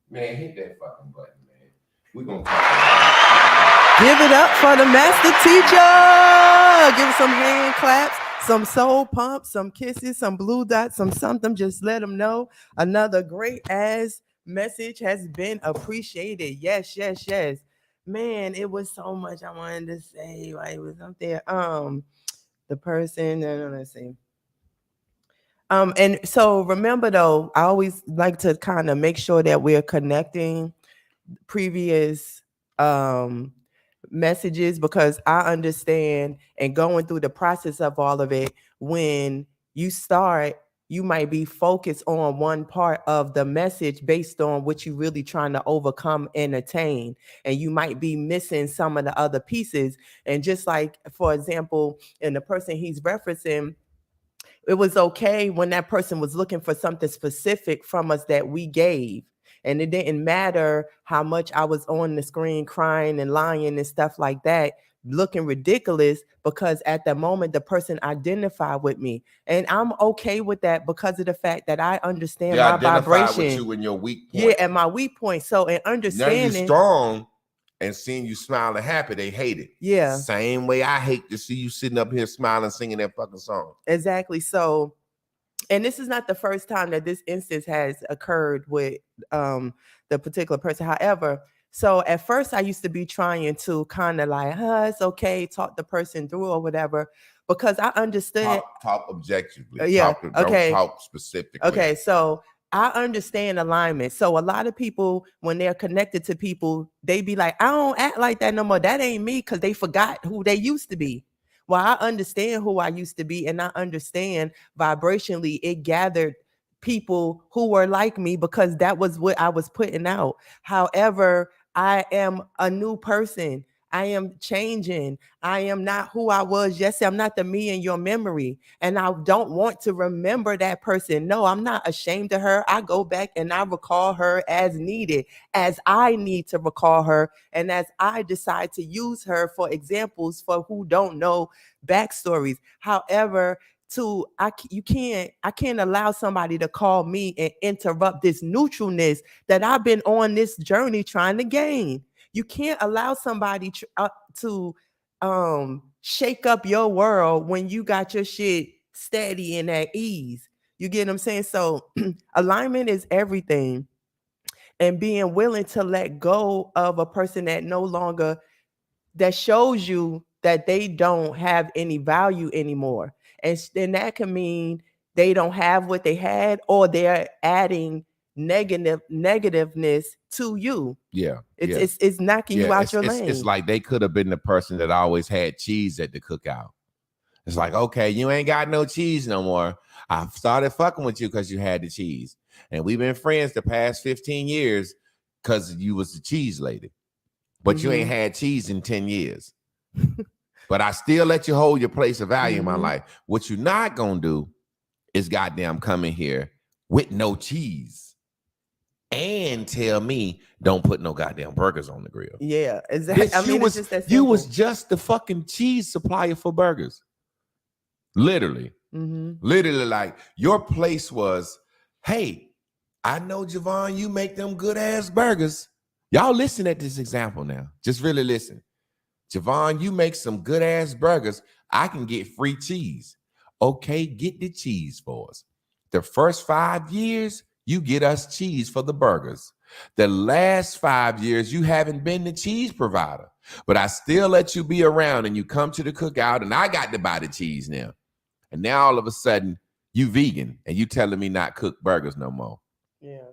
Man, hit that fucking button, man. We're gonna talk about Give it up for the master teacher. Give some hand claps, some soul pumps, some kisses, some blue dots, some something. Just let them know another great ass message has been appreciated. Yes, yes, yes. Man, it was so much I wanted to say while it was up there. The person, let's see. And so remember though, I always like to kind of make sure that we're connecting previous messages, because I understand, and going through the process of all of it, when you start, you might be focused on one part of the message based on what you're really trying to overcome and attain, and you might be missing some of the other pieces. And just like, for example, in the person he's referencing, it was okay when that person was looking for something specific from us that we gave. And it didn't matter how much I was on the screen crying and lying and stuff like that, looking ridiculous, because at the moment the person identified with me. And I'm okay with that because of the fact that I understand my vibration. with you in your weak point. Yeah, at my weak point. So in understanding. Now you're strong, and seeing you smiling happy, they hate it. Yeah. Same way I hate to see you sitting up here smiling, singing that fucking song. Exactly. So, and this is not the first time that this instance has occurred with the particular person. However, so at first I used to be trying to kind of like, it's okay, talk the person through or whatever, because I understood. Talk objectively. Yeah. Okay. Don't talk specifically. Okay. So I understand alignment. So a lot of people, when they're connected to people, they be like, I don't act like that no more. That ain't me, because they forgot who they used to be. Well, I understand who I used to be, and I understand vibrationally it gathered people who were like me, because that was what I was putting out. However, I am a new person. I am changing. I am not who I was yesterday. I'm not the me in your memory. And I don't want to remember that person. No, I'm not ashamed of her. I go back and I recall her as needed, as I need to recall her, and as I decide to use her for examples for who don't know backstories. However, I can't allow somebody to call me and interrupt this neutralness that I've been on this journey trying to gain. You can't allow somebody to shake up your world when you got your shit steady and at ease. You get what I'm saying? So alignment is everything. And being willing to let go of a person that no longer, that shows you that they don't have any value anymore. And then that can mean they don't have what they had, or they're adding negativeness to you. Yeah. It's knocking you out your lane. It's like they could have been the person that always had cheese at the cookout. It's like, okay, you ain't got no cheese no more. I started fucking with you because you had the cheese. And we've been friends the past 15 years because you was the cheese lady. But you ain't had cheese in 10 years. But I still let you hold your place of value in my life. What you're not going to do is goddamn come in here with no cheese and tell me don't put no goddamn burgers on the grill. Yeah, exactly. Bitch, I mean, it's just that simple. you was just the fucking cheese supplier for burgers. Literally. Literally, like your place was, hey, I know, Javon, you make them good ass burgers. Y'all listen at this example now. Just really listen. Javon, you make some good ass burgers. I can get free cheese. Okay, get the cheese for us. The first 5 years, you get us cheese for the burgers. The last 5 years, you haven't been the cheese provider, but I still let you be around and you come to the cookout and I got to buy the cheese now. And now all of a sudden you vegan and you telling me not cook burgers no more. Yeah.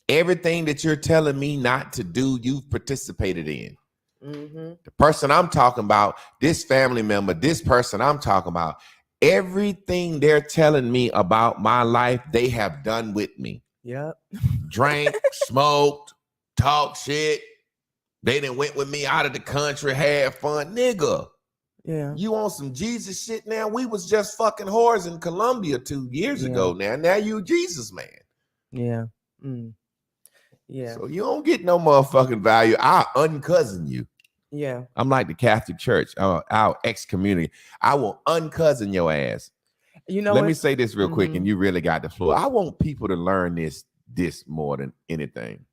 Everything that you're telling me not to do, you've participated in. The person I'm talking about, this family member, this person I'm talking about, everything they're telling me about my life, they have done with me. Yep. Drank, smoked, talk shit. They done went with me out of the country, had fun. Nigga, Yeah. you on some Jesus shit now? We was just fucking whores in Colombia 2 years ago now. Now you Jesus man. Yeah. Yeah. So you don't get no motherfucking value. I uncousin you. Yeah. I'm like the Catholic Church, our ex-community. I will uncousin your ass. You know, Let me say this real quick, and you really got the floor. I want people to learn this more than anything.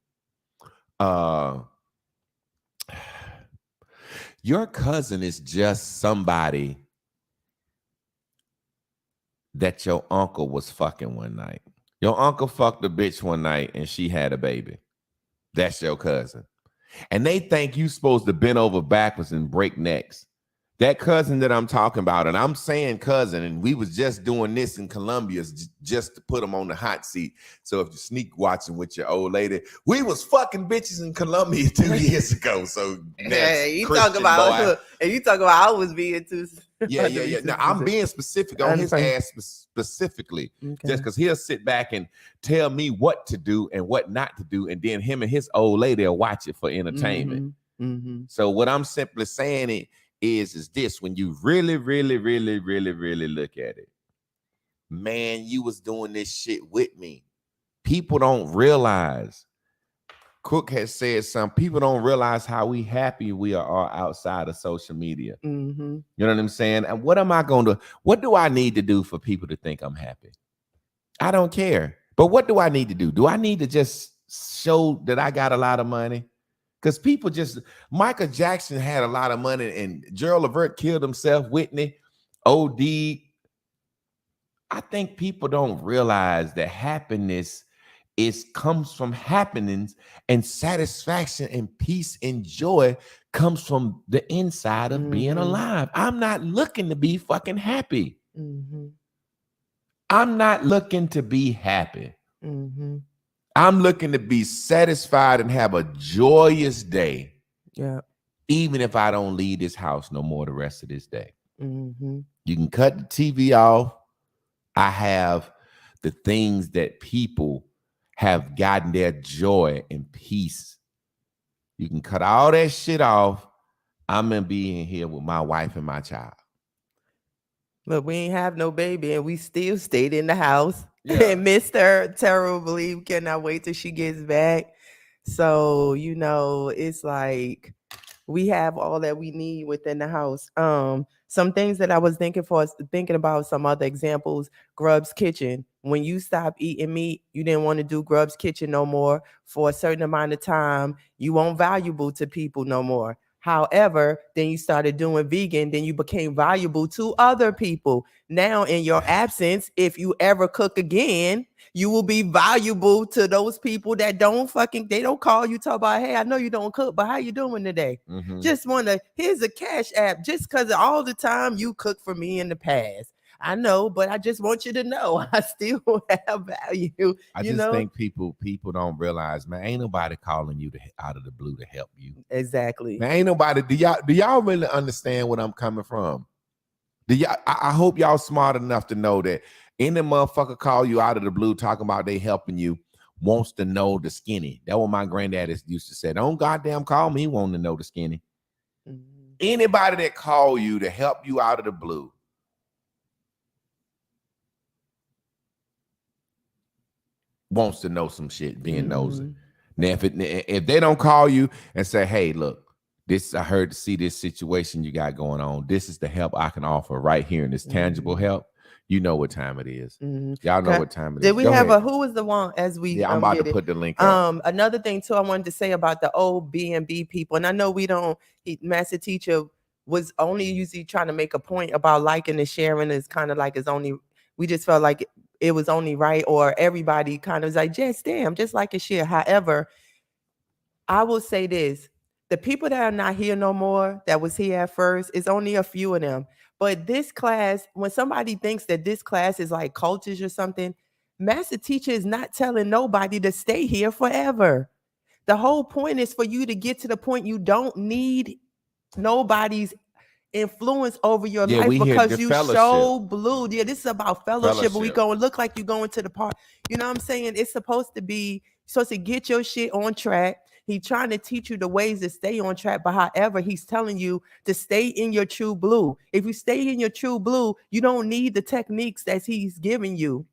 Your cousin is just somebody that your uncle was fucking one night. Your uncle fucked a bitch one night and she had a baby. That's your cousin. And they think you supposed to bend over backwards and break necks. That cousin that I'm talking about, and I'm saying cousin, and we was just doing this in Colombia just to put them on the hot seat. So if you sneak watching with your old lady, we was fucking bitches in Colombia 2 years ago. So hey, you talk about and you talk about I was being too. Yeah. Now I'm being specific on his ass specifically, just because he'll sit back and tell me what to do and what not to do, and then him and his old lady will watch it for entertainment. So what I'm simply saying is this: when you really look at it, man, you was doing this shit with me. People don't realize. Cook has said some people don't realize how happy we are outside of social media. You know what I'm saying? And what am I going to, what do I need to do for people to think I'm happy? I don't care. But what do I need to do? Do I need to just show that I got a lot of money? Because people just, Michael Jackson had a lot of money and Gerald Levert killed himself, Whitney, OD. I think people don't realize that happiness comes from happenings, and satisfaction and peace and joy comes from the inside of being alive. I'm not looking to be fucking happy. I'm not looking to be happy. I'm looking to be satisfied and have a joyous day. Yeah. Even if I don't leave this house no more the rest of this day. You can cut the TV off. I have the things that people have gotten their joy and peace. You can cut all that shit off. I'm gonna be in here with my wife and my child. Look, we ain't have no baby and we still stayed in the house and missed her terribly. We cannot wait till she gets back. So, you know, it's like we have all that we need within the house. Some things that I was thinking about some other examples, Grub's Kitchen. When you stopped eating meat, you didn't want to do Grub's Kitchen no more. For a certain amount of time, you weren't valuable to people no more. However, then you started doing vegan, then you became valuable to other people. Now, in your absence, if you ever cook again, you will be valuable to those people that they don't call you, talk about, hey, I know you don't cook, but how you doing today? Just here's a Cash App, just because all the time you cook for me in the past. I know, but I just want you to know I still have value. I just think people don't realize, man, ain't nobody calling you out of the blue to help you. Exactly. Man, ain't nobody. Do y'all really understand where I'm coming from? I hope y'all smart enough to know that any motherfucker call you out of the blue talking about they helping you wants to know the skinny. That's what my granddad used to say. Don't goddamn call me wanting to know the skinny. Mm-hmm. Anybody that call you to help you out of the blue wants to know some shit, being nosy. Now, if they don't call you and say, hey, look, I heard to see this situation you got going on. This is the help I can offer right here in this tangible help. You know what time it is. Y'all know what time it is. Did we have who was the one as we? Yeah, I'm about to put the link up. Another thing too, I wanted to say about the old B&B people, and I know Master Teacher was only usually trying to make a point about liking and sharing. Is kind of like we just felt like it was only right, or everybody kind of was like, just like and share. However, I will say this. The people that are not here no more, that was here at first, is only a few of them. But this class, when somebody thinks that this class is like cultures or something, Master Teacher is not telling nobody to stay here forever. The whole point is for you to get to the point you don't need nobody's influence over your life because you so blue. Yeah, this is about fellowship. We go and look like you going to the park. You know what I'm saying? It's supposed to get your shit on track. He's trying to teach you the ways to stay on track, but however, he's telling you to stay in your true blue. If you stay in your true blue, you don't need the techniques that he's giving you.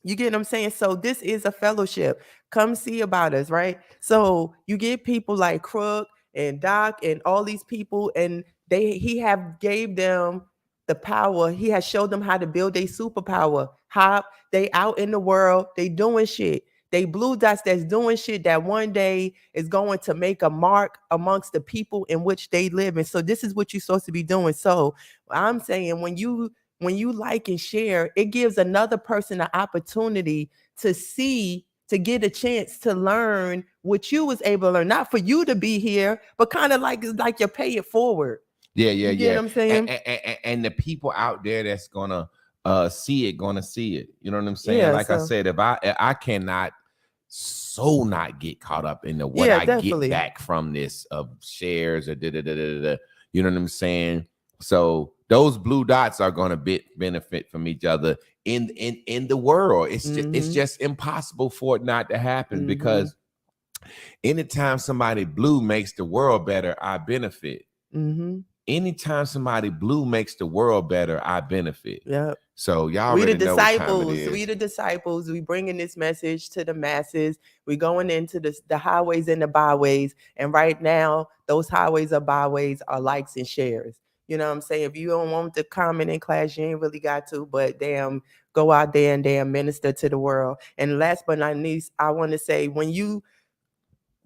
You get what I'm saying? So this is a fellowship. Come see about us, right? So you get people like Crook and Doc and all these people, and he have gave them the power. He has showed them how to build a superpower. They out in the world, they doing shit. They blue dots that's doing shit that one day is going to make a mark amongst the people in which they live. And so this is what you're supposed to be doing. So I'm saying when you like and share, it gives another person an opportunity to get a chance to learn what you was able to learn, not for you to be here, but kind of like you pay it forward. Yeah. You get what I'm saying? And the people out there that's gonna see it. You know what I'm saying? Yeah, I said, if I cannot not get caught up in what I definitely get back from this of shares or you know what I'm saying? So those blue dots are going to benefit from each other in the world. It's just impossible for it not to happen because anytime somebody blue makes the world better, I benefit. Anytime somebody blue makes the world better, I benefit. Yep. So y'all already know what time it is. We the disciples. We bringing this message to the masses. We going into the highways and the byways. And right now, those highways or byways are likes and shares. You know what I'm saying? If you don't want to comment in class, you ain't really got to. But damn, go out there and damn minister to the world. And last but not least, I want to say when you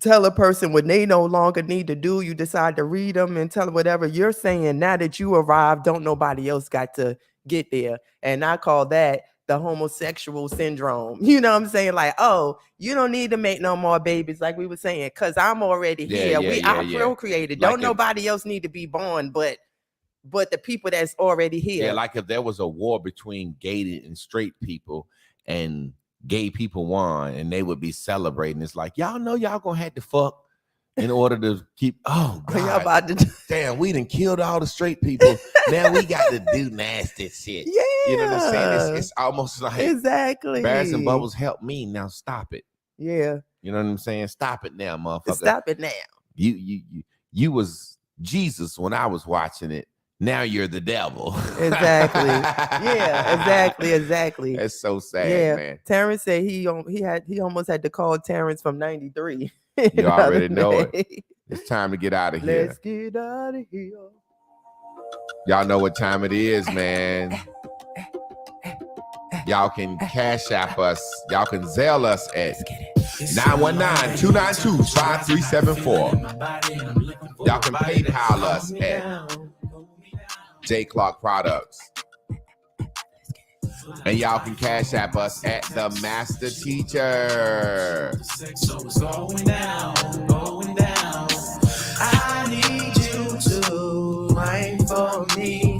tell a person what they no longer need to do, you decide to read them and tell them whatever you're saying. Now that you arrived, don't nobody else got to get there. And I call that the homosexual syndrome. You know what I'm saying? Like, oh, you don't need to make no more babies, like we were saying, because I'm already here. I procreated. Don't nobody else need to be born, but the people that's already here. Yeah, like if there was a war between gay and straight people and gay people won and they would be celebrating. It's like, y'all know y'all gonna have to fuck in order to keep. Oh God, y'all about to damn, we done killed all the straight people. Now we got to do nasty shit. Yeah, you know what I'm saying? It's almost like exactly. Barris and Bubbles help me now. Stop it. Yeah, you know what I'm saying? Stop it now, motherfucker. Stop it now. You was Jesus when I was watching it. Now you're the devil. Exactly. Yeah, exactly. That's so sad, man. Terrence said he almost had to call Terrence from 93. You already know it. It's time to get out of here. Let's get out of here. Y'all know what time it is, man. Y'all can Cash App us. Y'all can Zelle us at 919-292-5374. Y'all can PayPal us at J Clark Products. And y'all can Cash App us at the Master Teacher. So it's going down. I need you to mind for me.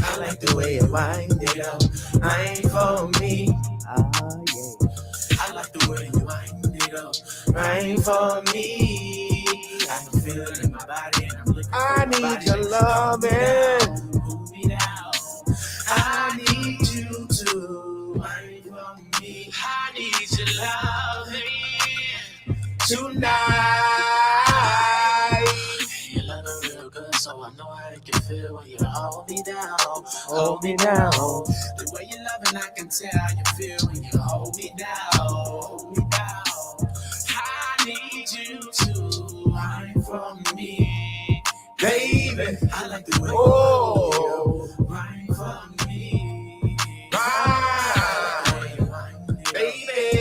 I like the way you wind it up. Mind for me. I like the way you wind it up. Mind for me. I can feel it in my body and I'm looking I need your loving. hold me down. The way you love and I can tell you feel when you hold me down, hold me down. I need you to wine for me, baby. I like the way you wine for me, baby.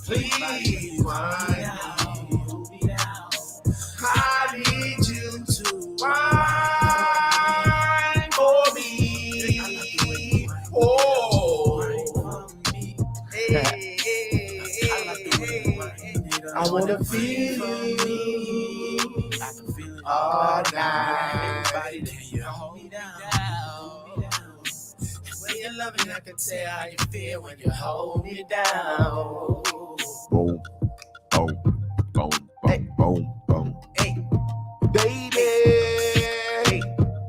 Please wine me down. I need you to wine for me. Oh, I wanna feel you all night. You hold me down. When you're loving, I can tell how you feel when you hold me down. Boom, boom, boom, boom, boom, boom. Hey, Baby,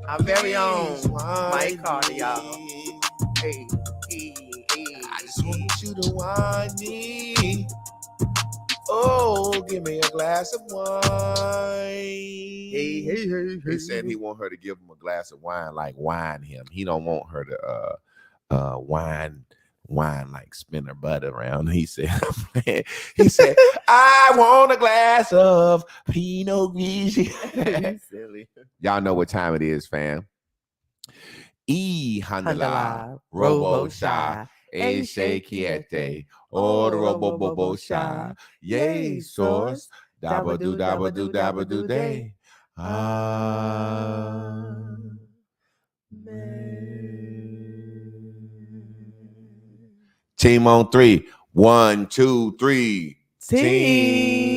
our very own wine Mike Carter, y'all. me. Hey, I just want you to wine me. Oh, give me a glass of wine. He said he want her to give him a glass of wine, like wine him. He don't want her to wine like spin her butt around. He said, I want a glass of Pinot Grigio. silly. Y'all know what time it is, fam. Handala, Robo Shy, E Shakiete, O Robo Bobo Shy, Yay, Source, Dabba do day. Team on 3. 1, 2, 3. Team.